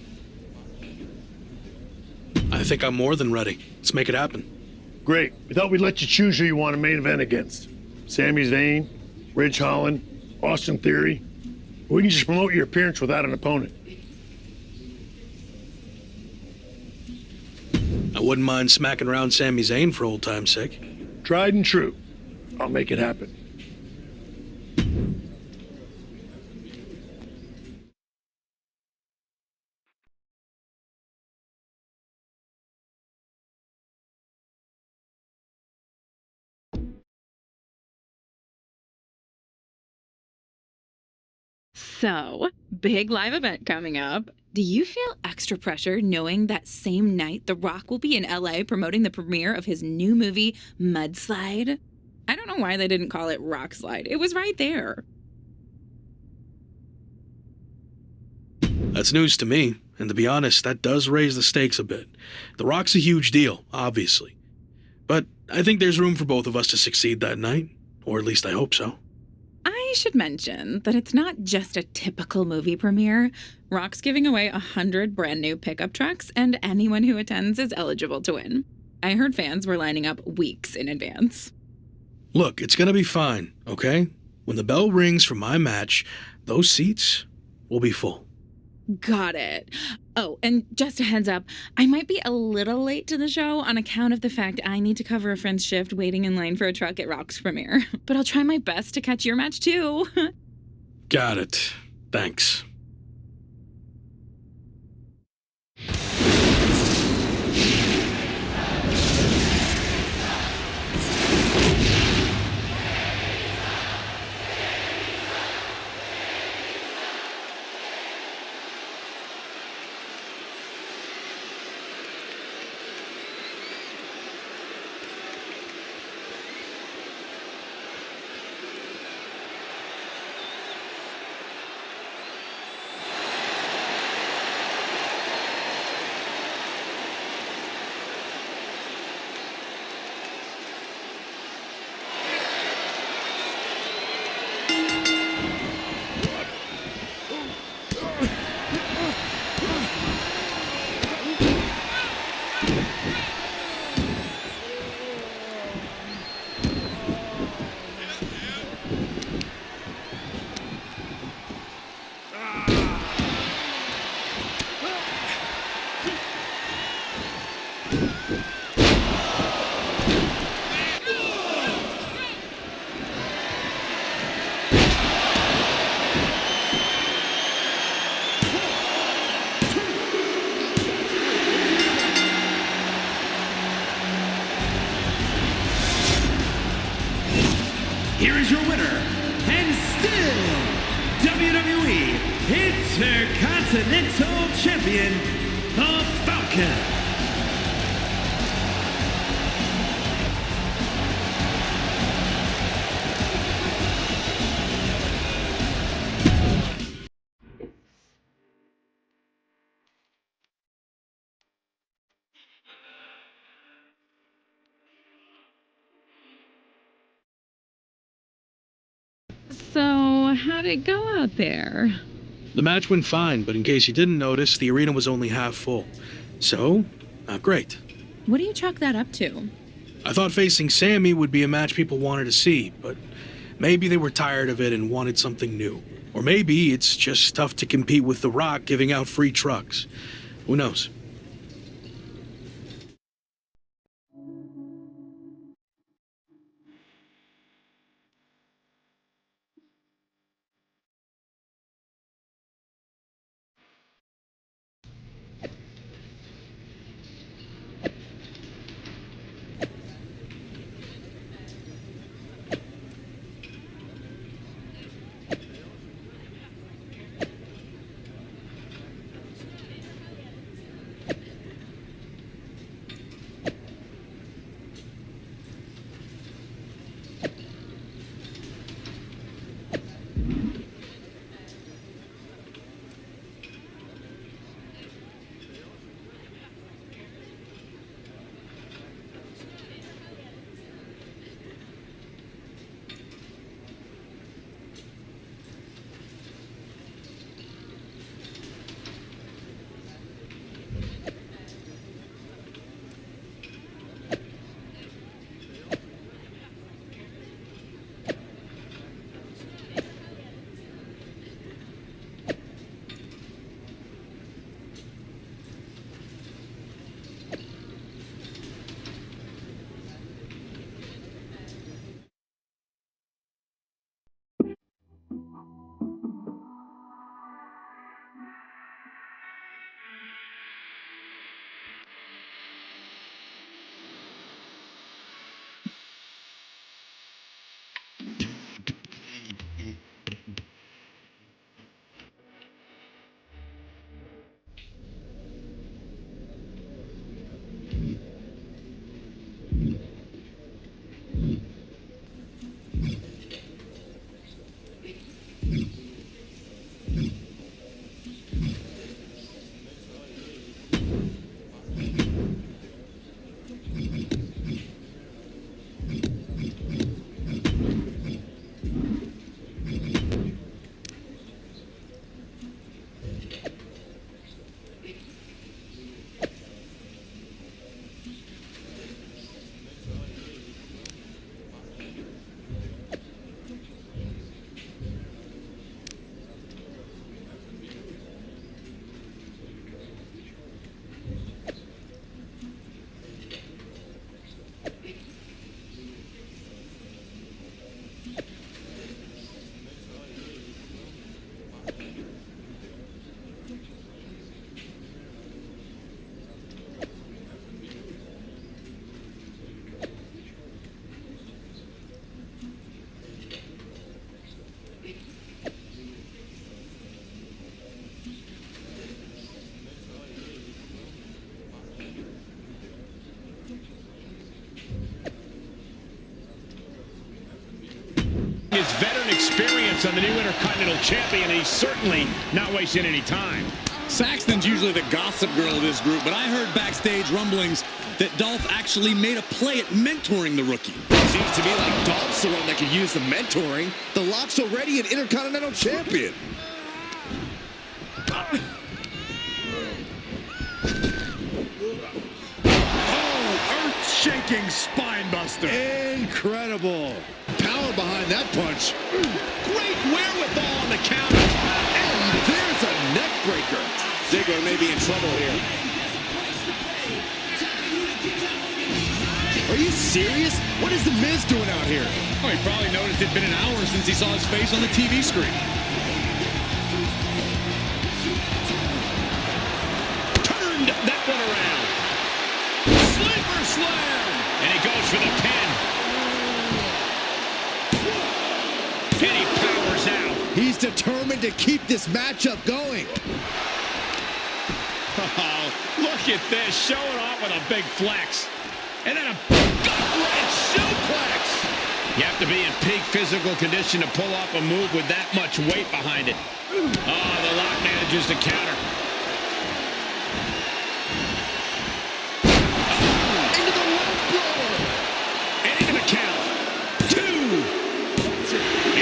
I think I'm more than ready. Let's make it happen. Great. We thought we'd let you choose who you want to main event against. Sami Zayn, Ridge Holland, Austin Theory. We can just promote your appearance without an opponent. I wouldn't mind smacking around Sami Zayn for old time's sake. Tried and true. I'll make it happen. So, big live event coming up. Do you feel extra pressure knowing that same night The Rock will be in LA promoting the premiere of his new movie, Mudslide? I don't know why they didn't call it Rock Slide. It was right there. That's news to me, and to be honest, that does raise the stakes a bit. The Rock's a huge deal, obviously. But I think there's room for both of us to succeed that night, or at least I hope so. I should mention that it's not just a typical movie premiere. Rock's giving away 100 brand new pickup trucks, and anyone who attends is eligible to win. I heard fans were lining up weeks in advance. Look, it's gonna be fine, okay? When the bell rings for my match, those seats will be full. Got it. Oh, and just a heads up, I might be a little late to the show on account of the fact I need to cover a friend's shift waiting in line for a truck at Rock's premiere. But I'll try my best to catch your match too. Got it. Thanks. Here is your winner, and still WWE Intercontinental Champion, the Falcon. So, how'd it go out there? The match went fine, but in case you didn't notice, the arena was only half full. So, not great. What do you chalk that up to? I thought facing Sami would be a match people wanted to see, but maybe they were tired of it and wanted something new. Or maybe it's just tough to compete with The Rock giving out free trucks. Who knows? comments on the new Intercontinental Champion. He's certainly not wasting any time. Saxton's usually the gossip girl of this group, but I heard backstage rumblings that Dolph actually made a play at mentoring the rookie. Seems to me like Dolph's the one that could use the mentoring. The Lock's already an Intercontinental Champion. Earth-shaking spine buster. Incredible. Power behind that punch. Great wherewithal on the counter. And there's a neck breaker. Ziggler may be in trouble here. Are you serious? What is The Miz doing out here? Oh, he probably noticed it'd been an hour since he saw his face on the TV screen. Turned that one around. Sleeper slam. And he goes for the pin. And he powers out. He's determined to keep this matchup going. Oh, look at this. Showing off with a big flex. And then a gut-wrench suplex. You have to be in peak physical condition to pull off a move with that much weight behind it. Oh, the Lock manages to counter. Into the rope blower. And into the count. 2.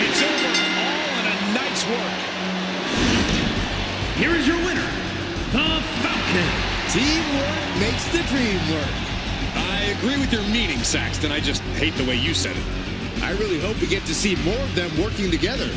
It's over all in a night's work. Here is your winner, the Falcon. Teamwork makes the dream work. I agree with your meaning, Saxton. I just hate the way you said it. I really hope we get to see more of them working together.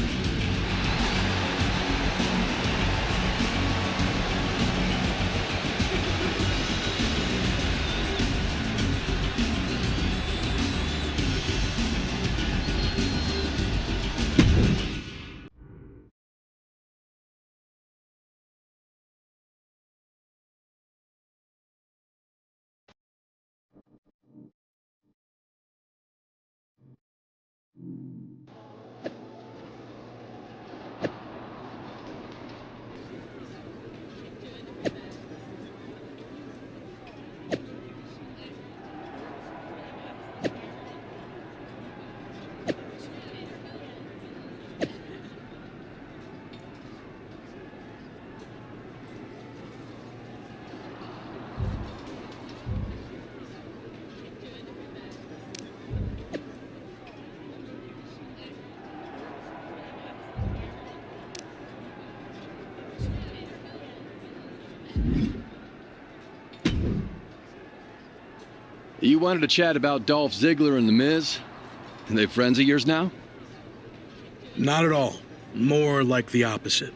You wanted to chat about Dolph Ziggler and The Miz? Are they friends of yours now? Not at all. More like the opposite.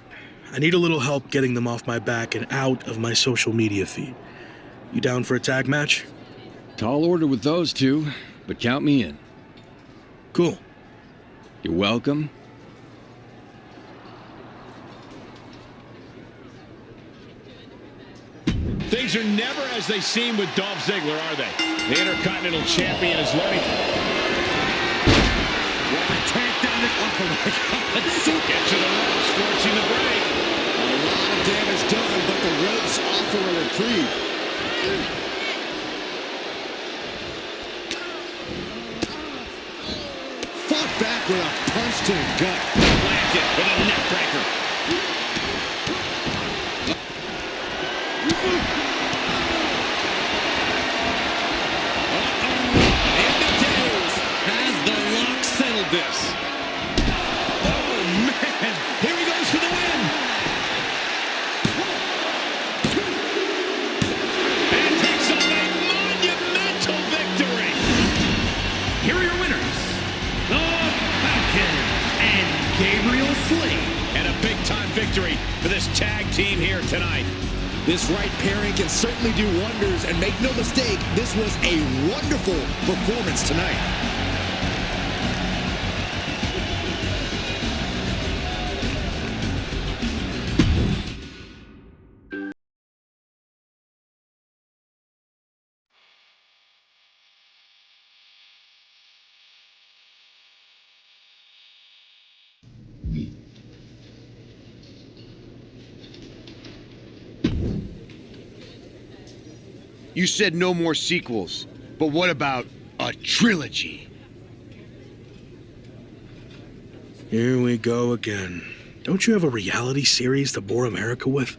I need a little help getting them off my back and out of my social media feed. You down for a tag match? Tall order with those two, but count me in. Cool. You're welcome. Things are never as they seem with Dolph Ziggler, are they? The Intercontinental Champion is learning. Tanked down the... Oh, my God. Gets to the ropes, forcing the break. A lot of damage done, but the ropes offer a reprieve. Fought back with a punch to the gut. Planted with a neck breaker. This. Oh, man. Here he goes for the win. And takes home a monumental victory. Here are your winners, the Falcon and Gabriel Slade. And a big-time victory for this tag team here tonight. This right pairing can certainly do wonders, and make no mistake, this was a wonderful performance tonight. You said no more sequels, but what about a trilogy? Here we go again. Don't you have a reality series to bore America with?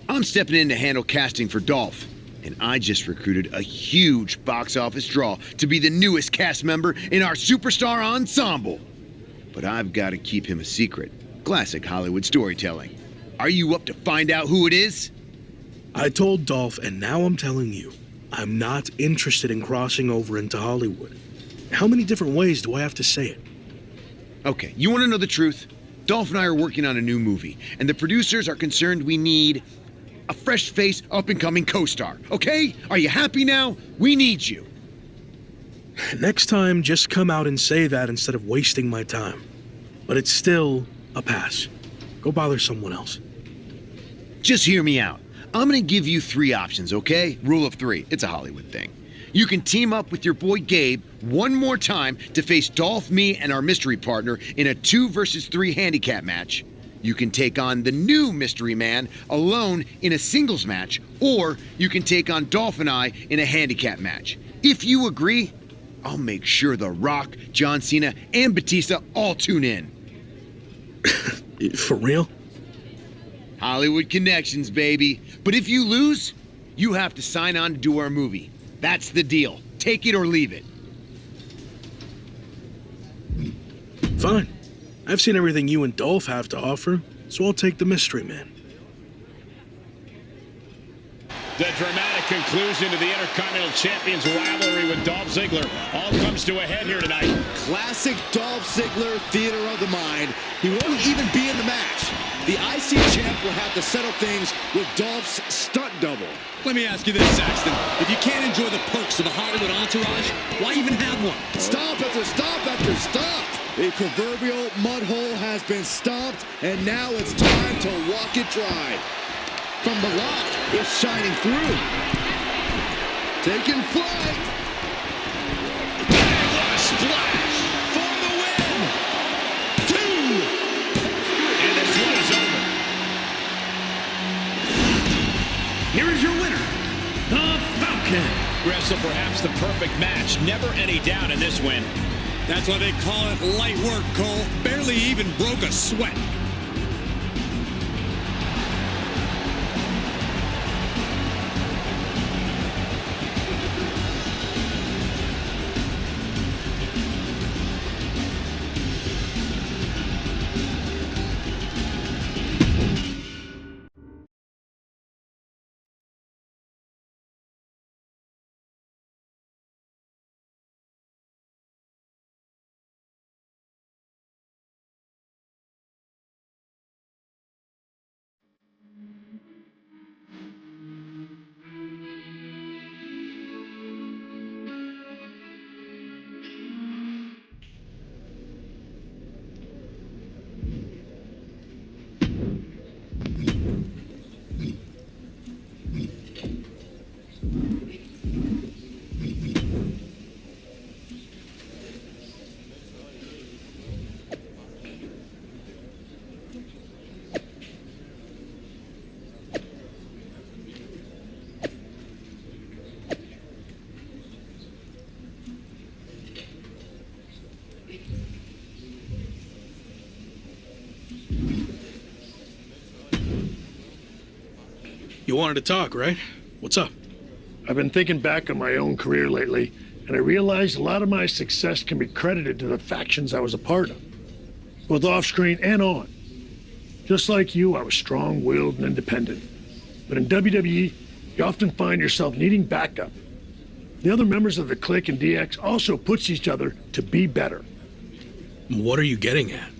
I'm stepping in to handle casting for Dolph, and I just recruited a huge box office draw to be the newest cast member in our superstar ensemble. But I've got to keep him a secret. Classic Hollywood storytelling. Are you up to find out who it is? I told Dolph, and now I'm telling you, I'm not interested in crossing over into Hollywood. How many different ways do I have to say it? Okay, you want to know the truth? Dolph and I are working on a new movie, and the producers are concerned we need a fresh face, up-and-coming co-star, okay? Are you happy now? We need you. Next time, just come out and say that instead of wasting my time. But it's still a pass. Go bother someone else. Just hear me out. I'm gonna give you 3 options, okay? Rule of 3. It's a Hollywood thing. You can team up with your boy Gabe one more time to face Dolph, me, and our mystery partner in a 2 versus 3 handicap match. You can take on the new mystery man alone in a singles match, or you can take on Dolph and I in a handicap match. If you agree, I'll make sure The Rock, John Cena, and Batista all tune in. For real? Hollywood connections, baby. But if you lose, you have to sign on to do our movie. That's the deal. Take it or leave it. Fine. I've seen everything you and Dolph have to offer, so I'll take the mystery man. The dramatic conclusion to the Intercontinental Champions rivalry with Dolph Ziggler all comes to a head here tonight. Classic Dolph Ziggler theater of the mind. He won't even be in the match. The IC champ will have to settle things with Dolph's stunt double. Let me ask you this, Saxton. If you can't enjoy the perks of a Hollywood entourage, why even have one? Stop after stop after stop. A proverbial mud hole has been stomped, and now it's time to walk it dry. From the Rock is shining through. Taking flight. Bang, what a splash for the win. 2. And this one is over. Here is your winner, the Falcon. Wrestle perhaps the perfect match. Never any doubt in this win. That's why they call it light work, Cole. Barely even broke a sweat. You wanted to talk, right? What's up? I've been thinking back on my own career lately, and I realized a lot of my success can be credited to the factions I was a part of, both off-screen and on. Just like you, I was strong-willed and independent. But in WWE, you often find yourself needing backup. The other members of the Clique and DX also push each other to be better. What are you getting at?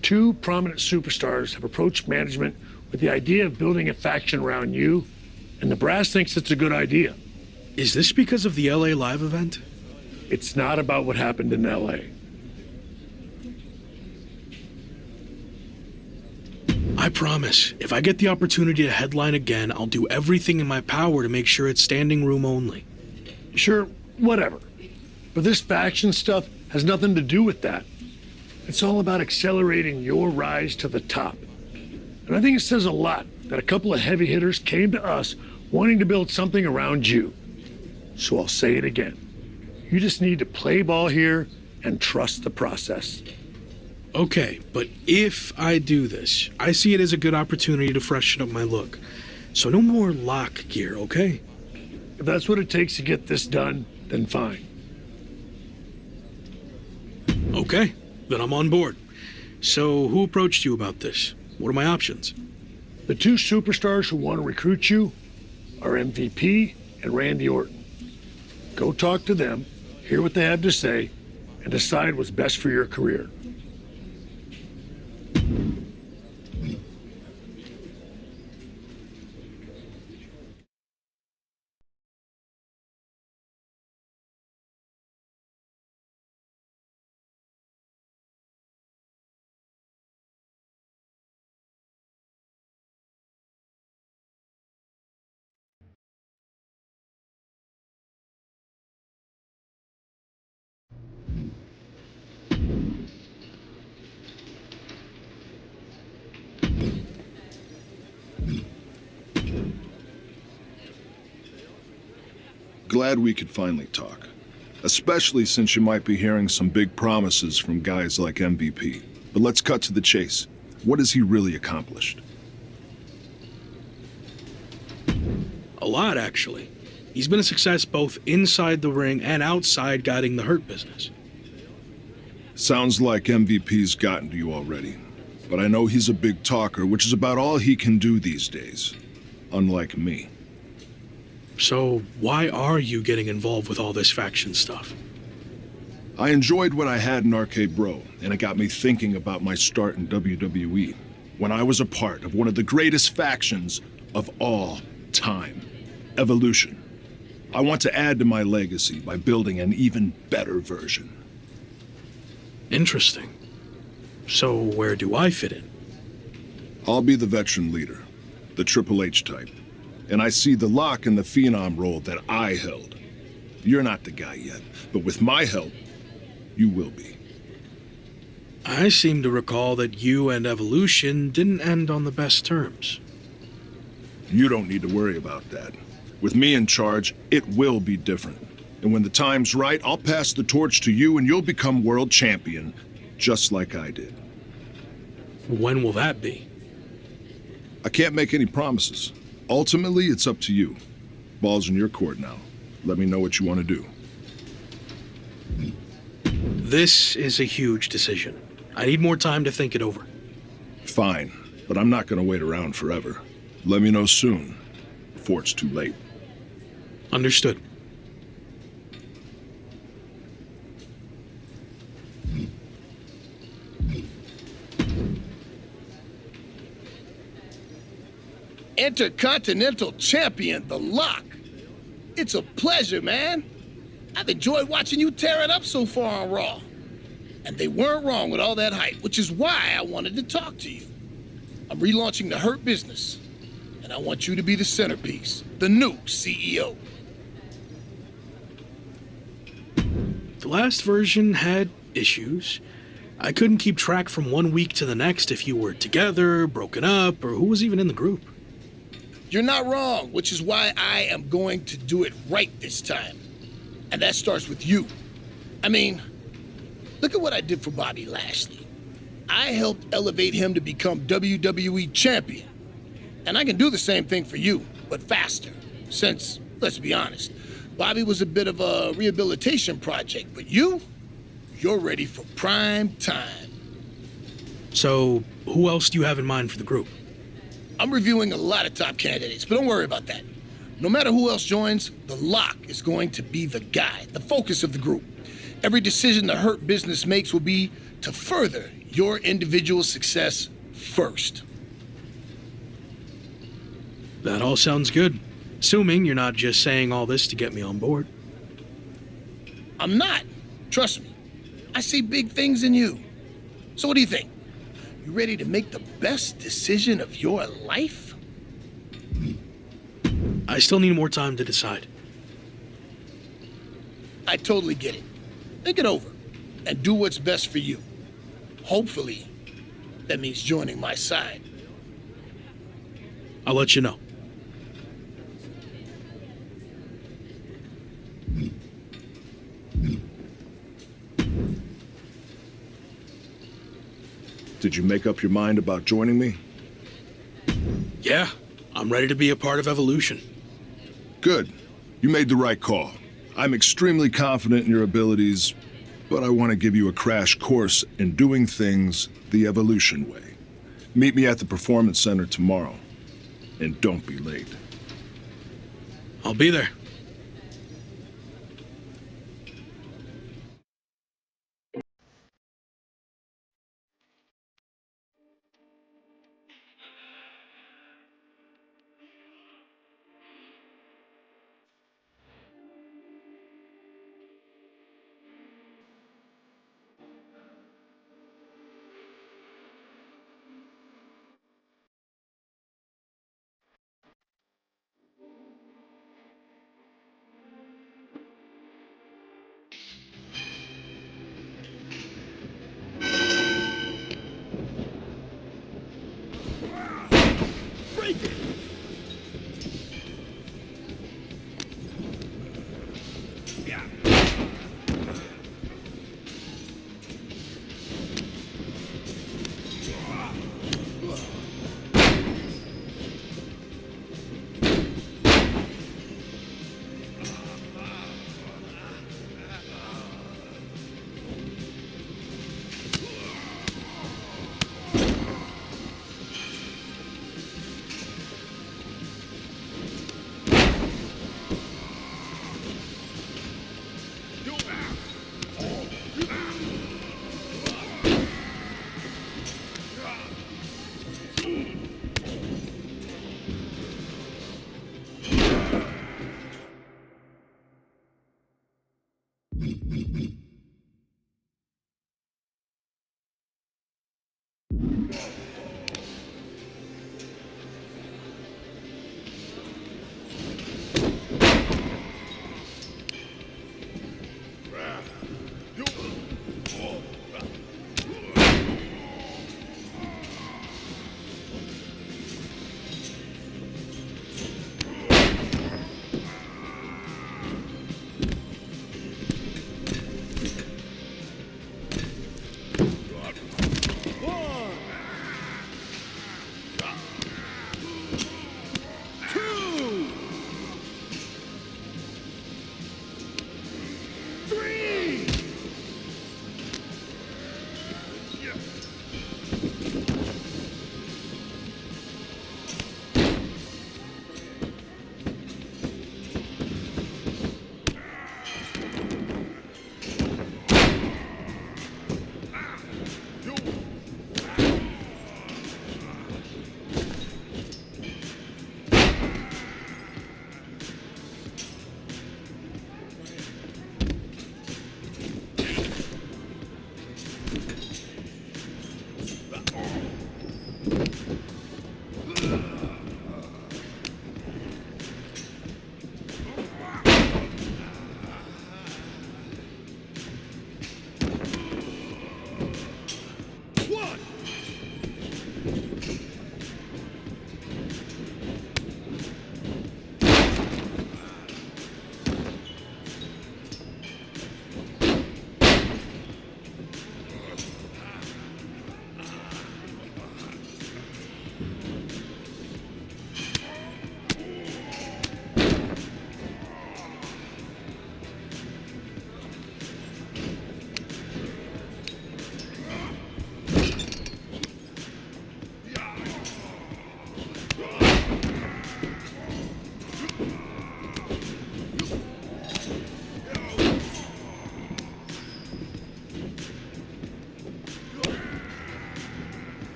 2 prominent superstars have approached management with the idea of building a faction around you, and the brass thinks it's a good idea. Is this because of the LA Live event? It's not about what happened in LA. I promise, if I get the opportunity to headline again, I'll do everything in my power to make sure it's standing room only. Sure, whatever. But this faction stuff has nothing to do with that. It's all about accelerating your rise to the top. And I think it says a lot that a couple of heavy hitters came to us wanting to build something around you. So I'll say it again. You just need to play ball here and trust the process. Okay, but if I do this, I see it as a good opportunity to freshen up my look. So no more lock gear, okay? If that's what it takes to get this done, then fine. Okay, then I'm on board. So who approached you about this? What are my options? The two superstars who want to recruit you are MVP and Randy Orton. Go talk to them, hear what they have to say, and decide what's best for your career. Glad we could finally talk. Especially since you might be hearing some big promises from guys like MVP. But let's cut to the chase. What has he really accomplished? A lot, actually. He's been a success both inside the ring and outside guiding the Hurt Business. Sounds like MVP's gotten to you already. But I know he's a big talker, which is about all he can do these days. Unlike me. So why are you getting involved with all this faction stuff? I enjoyed what I had in Arcade Bro, and it got me thinking about my start in WWE, when I was a part of one of the greatest factions of all time, Evolution. I want to add to my legacy by building an even better version. Interesting. So where do I fit in? I'll be the veteran leader, the Triple H type. And I see the Lock in the Phenom role that I held. You're not the guy yet, but with my help, you will be. I seem to recall that you and Evolution didn't end on the best terms. You don't need to worry about that. With me in charge, it will be different. And when the time's right, I'll pass the torch to you and you'll become world champion, just like I did. When will that be? I can't make any promises. Ultimately, it's up to you. Ball's in your court now. Let me know what you want to do. This is a huge decision. I need more time to think it over. Fine, but I'm not going to wait around forever. Let me know soon, before it's too late. Understood. Intercontinental Champion, The Lock. It's a pleasure, man. I've enjoyed watching you tear it up so far on Raw. And they weren't wrong with all that hype, which is why I wanted to talk to you. I'm relaunching the Hurt Business, and I want you to be the centerpiece, the new CEO. The last version had issues. I couldn't keep track from one week to the next if you were together, broken up, or who was even in the group. You're not wrong, which is why I am going to do it right this time. And that starts with you. I mean, look at what I did for Bobby Lashley. I helped elevate him to become WWE champion. And I can do the same thing for you, but faster. Since, let's be honest, Bobby was a bit of a rehabilitation project, but you're ready for prime time. So, who else do you have in mind for the group? I'm reviewing a lot of top candidates, but don't worry about that. No matter who else joins, The Lock is going to be the guy, the focus of the group. Every decision the Hurt Business makes will be to further your individual success first. That all sounds good. Assuming you're not just saying all this to get me on board. I'm not. Trust me. I see big things in you. So what do you think? You ready to make the best decision of your life? I still need more time to decide. I totally get it. Think it over and do what's best for you. Hopefully, that means joining my side. I'll let you know. Did you make up your mind about joining me? Yeah, I'm ready to be a part of Evolution. Good. You made the right call. I'm extremely confident in your abilities, but I want to give you a crash course in doing things the Evolution way. Meet me at the Performance Center tomorrow, and don't be late. I'll be there.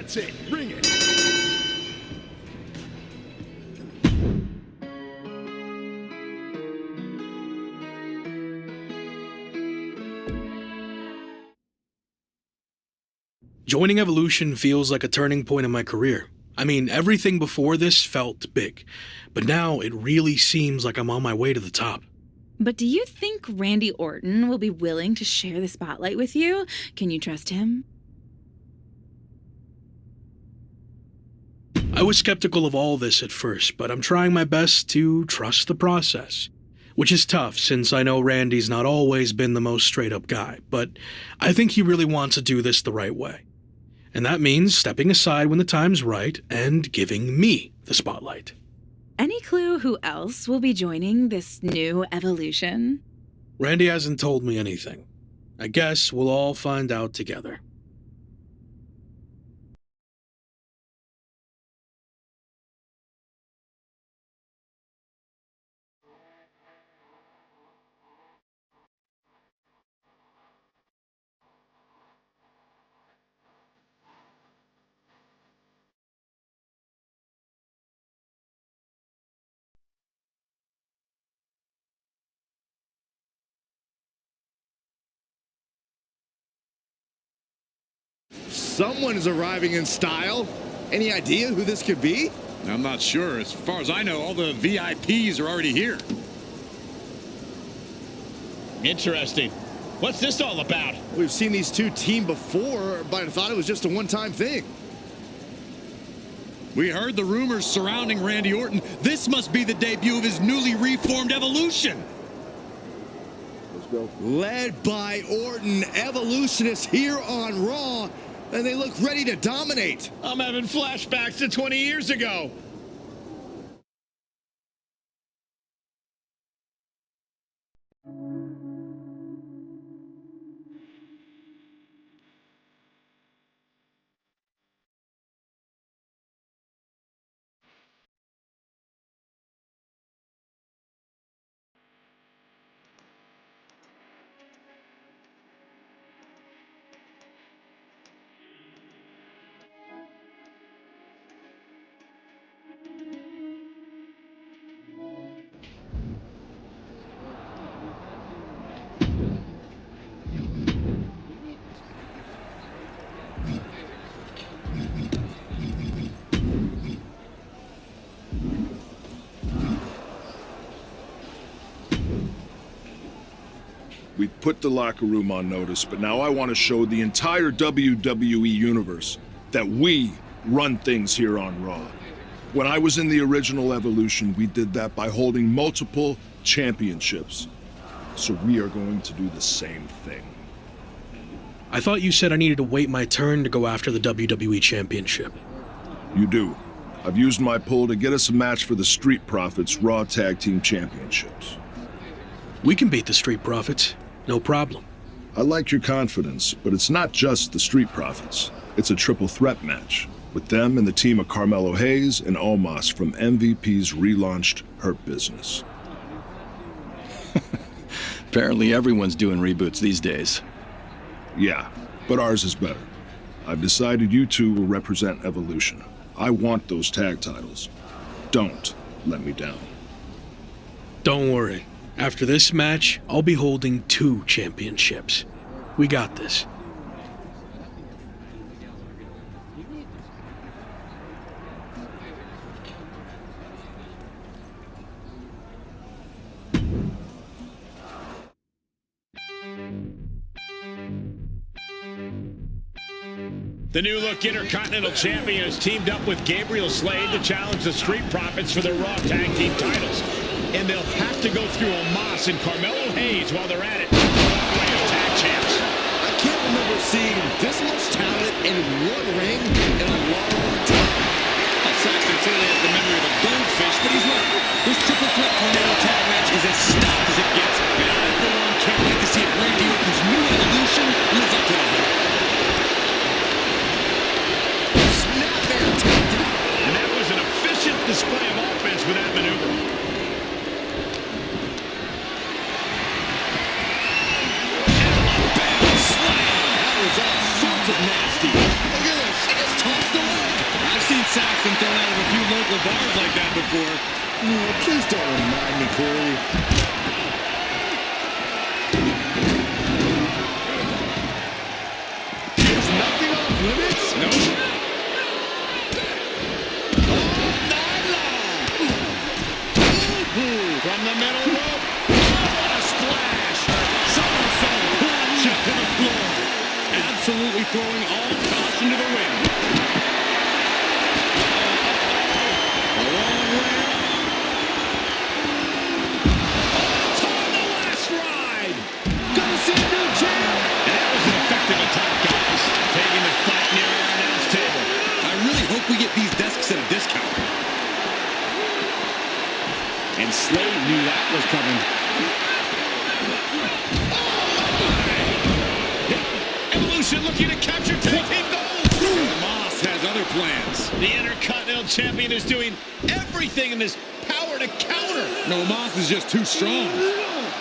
That's it. Bring it. Joining Evolution feels like a turning point in my career. I mean, everything before this felt big, but now it really seems like I'm on my way to the top. But do you think Randy Orton will be willing to share the spotlight with you? Can you trust him? I was skeptical of all this at first, but I'm trying my best to trust the process. Which is tough, since I know Randy's not always been the most straight-up guy, but I think he really wants to do this the right way. And that means stepping aside when the time's right and giving me the spotlight. Any clue who else will be joining this new evolution? Randy hasn't told me anything. I guess we'll all find out together. Someone is arriving in style. Any idea who this could be? I'm not sure. As far as I know, all the VIPs are already here. Interesting. What's this all about? We've seen these two team before, but I thought it was just a one-time thing. We heard the rumors surrounding Randy Orton. This must be the debut of his newly reformed Evolution. Let's go. Led by Orton, Evolution is here on Raw, and they look ready to dominate. I'm having flashbacks to 20 years ago. We put the locker room on notice, but now I want to show the entire WWE universe that we run things here on Raw. When I was in the original Evolution, we did that by holding multiple championships. So we are going to do the same thing. I thought you said I needed to wait my turn to go after the WWE Championship. You do. I've used my pull to get us a match for the Street Profits Raw Tag Team Championships. We can beat the Street Profits. No problem. I like your confidence, but it's not just the Street Profits. It's a triple threat match, with them and the team of Carmelo Hayes and Omos from MVP's relaunched Hurt Business. Apparently everyone's doing reboots these days. Yeah, but ours is better. I've decided you two will represent Evolution. I want those tag titles. Don't let me down. Don't worry. After this match, I'll be holding 2 championships. We got this. The new look Intercontinental Champion has teamed up with Gabriel Slade to challenge the Street Profits for their Raw Tag Team titles. And they'll have to go through Omos and Carmelo Hayes while they're at it. As tag champs. I can't remember seeing this much talent in one ring in a long time. Saxton clearly has the memory of a goldfish, but he's not. This triple threat tornado tag match is as stacked as it gets. And I, for one, can't wait to see if Randy Orton's new Evolution lives up to the hype. And that was an efficient display of offense with that maneuver. Nasty. Look at this. She just tossed the leg. I've seen Saxton thrown out of a few local bars like that before. Oh, please don't remind me, Corey. Is nothing off limits? No. All night long. From the middle rope. absolutely throwing all caution to the wind. A long way up. On the last ride. Gonna see a new champ. And that was an effective attack, guys. Taking the fight near our announce table. I really hope we get these desks at a discount. And Slade knew that was coming. Evolution looking to capture tag team gold. Moss has other plans. The Intercontinental Champion is doing everything in his power to counter. No, Moss is just too strong.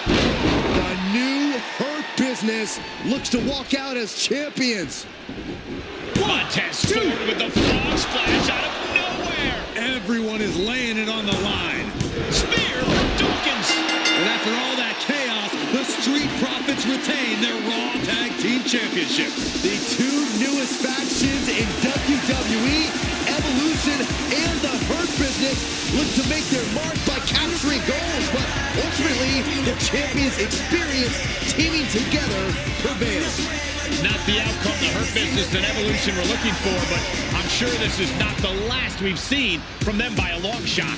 The new Hurt Business looks to walk out as champions. Montez forward with the frog splash out of nowhere. Everyone is laying it on the line. Spear from Dawkins. And after all that chaos, the Street Profits retain their Raw Tag Team Championships. The two newest factions in WWE, Evolution and the Hurt Business, look to make their mark by capturing goals, but ultimately, the champions' experience teaming together prevails. Not the outcome the Hurt Business and Evolution were looking for, but I'm sure this is not the last we've seen from them by a long shot.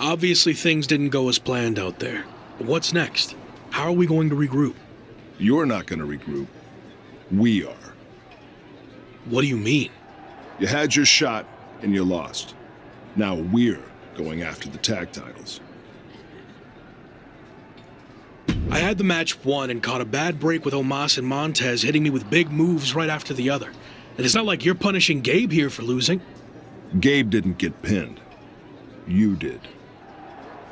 Obviously, things didn't go as planned out there. But what's next? How are we going to regroup? You're not going to regroup. We are. What do you mean? You had your shot, and you lost. Now we're going after the tag titles. I had the match won and caught a bad break with Omos and Montez hitting me with big moves right after the other. And it's not like you're punishing Gabe here for losing. Gabe didn't get pinned. You did.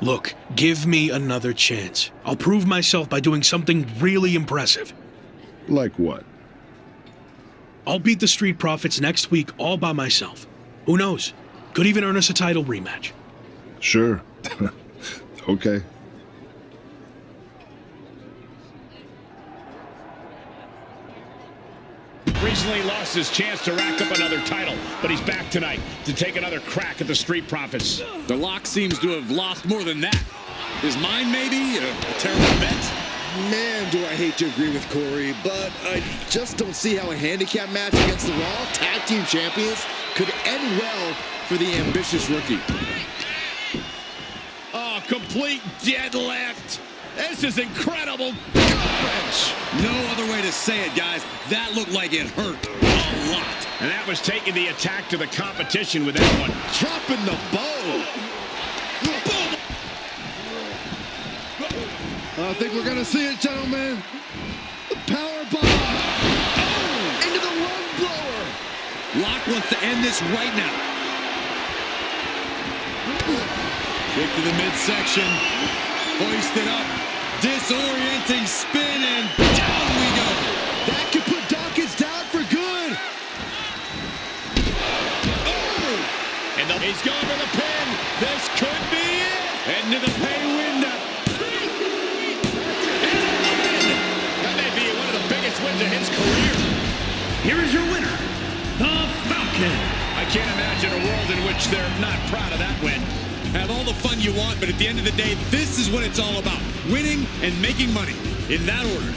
Look, give me another chance. I'll prove myself by doing something really impressive. Like what? I'll beat the Street Profits next week all by myself. Who knows? Could even earn us a title rematch. Sure. Okay. Recently lost his chance to rack up another title, but he's back tonight to take another crack at the Street Profits. The Lock seems to have lost more than that. His mind, maybe? A terrible bet? Man, do I hate to agree with Corey, but I just don't see how a handicap match against the Raw Tag Team Champions could end well for the ambitious rookie. Oh, complete deadlift. This is incredible. Garbage. No other way to say it, guys. That looked like it hurt a lot. And that was taking the attack to the competition with that one. Dropping the bow. Boom. I think we're going to see it, gentlemen. The power bomb. Oh. Into the lung blower. Lock wants to end this right now. Kick to the midsection. Hoist it up. Disorienting spin, and down we go. That could put Dawkins down for good. Oh! And he's going for the pin. This could be it. Into the pay window. And a win. That may be one of the biggest wins of his career. Here is your winner, the Falcon. I can't imagine a world in which they're not proud of that win. Have all the fun you want, but at the end of the day, this is what it's all about. Winning and making money. In that order.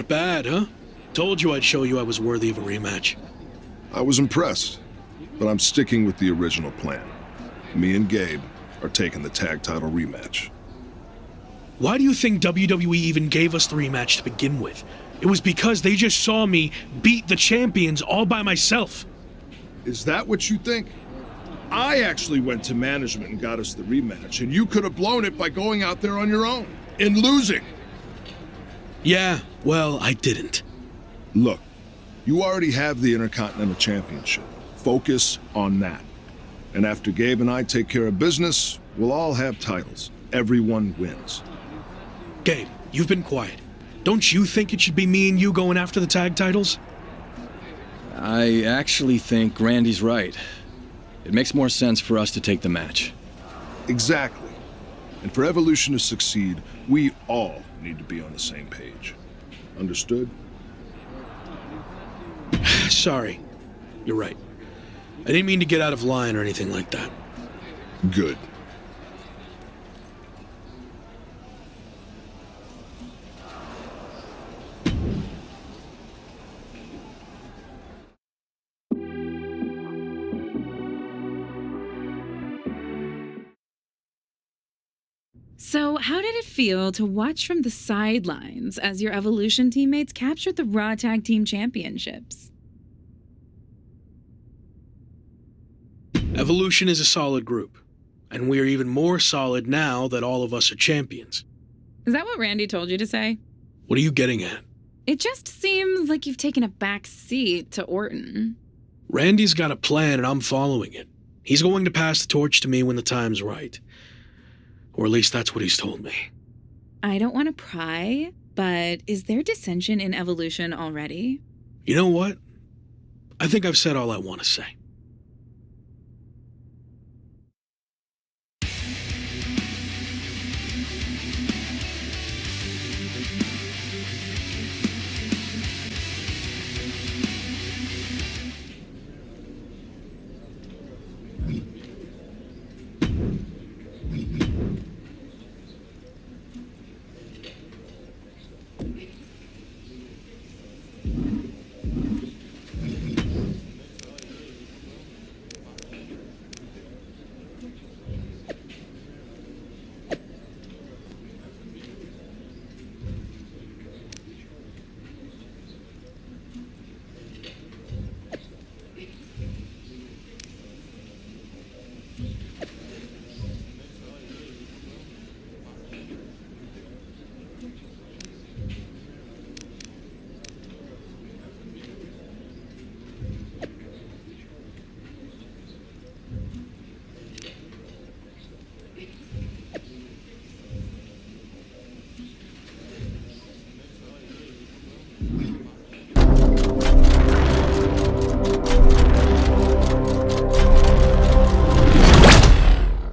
Not bad, huh? Told you I'd show you I was worthy of a rematch. I was impressed, but I'm sticking with the original plan. Me and Gabe are taking the tag title rematch. Why do you think WWE even gave us the rematch to begin with? It was because they just saw me beat the champions all by myself. Is that what you think? I actually went to management and got us the rematch, and you could have blown it by going out there on your own and losing. Yeah, well, I didn't. Look, you already have the Intercontinental Championship. Focus on that. And after Gabe and I take care of business, we'll all have titles. Everyone wins. Gabe, you've been quiet. Don't you think it should be me and you going after the tag titles? I actually think Randy's right. It makes more sense for us to take the match. Exactly. And for Evolution to succeed, we all need to be on the same page. Understood? Sorry. You're right. I didn't mean to get out of line or anything like that. Good. So, how did it feel to watch from the sidelines as your Evolution teammates captured the Raw Tag Team Championships? Evolution is a solid group, and we are even more solid now that all of us are champions. Is that what Randy told you to say? What are you getting at? It just seems like you've taken a back seat to Orton. Randy's got a plan and I'm following it. He's going to pass the torch to me when the time's right. Or at least that's what he's told me. I don't want to pry, but is there dissension in Evolution already? You know what? I think I've said all I want to say.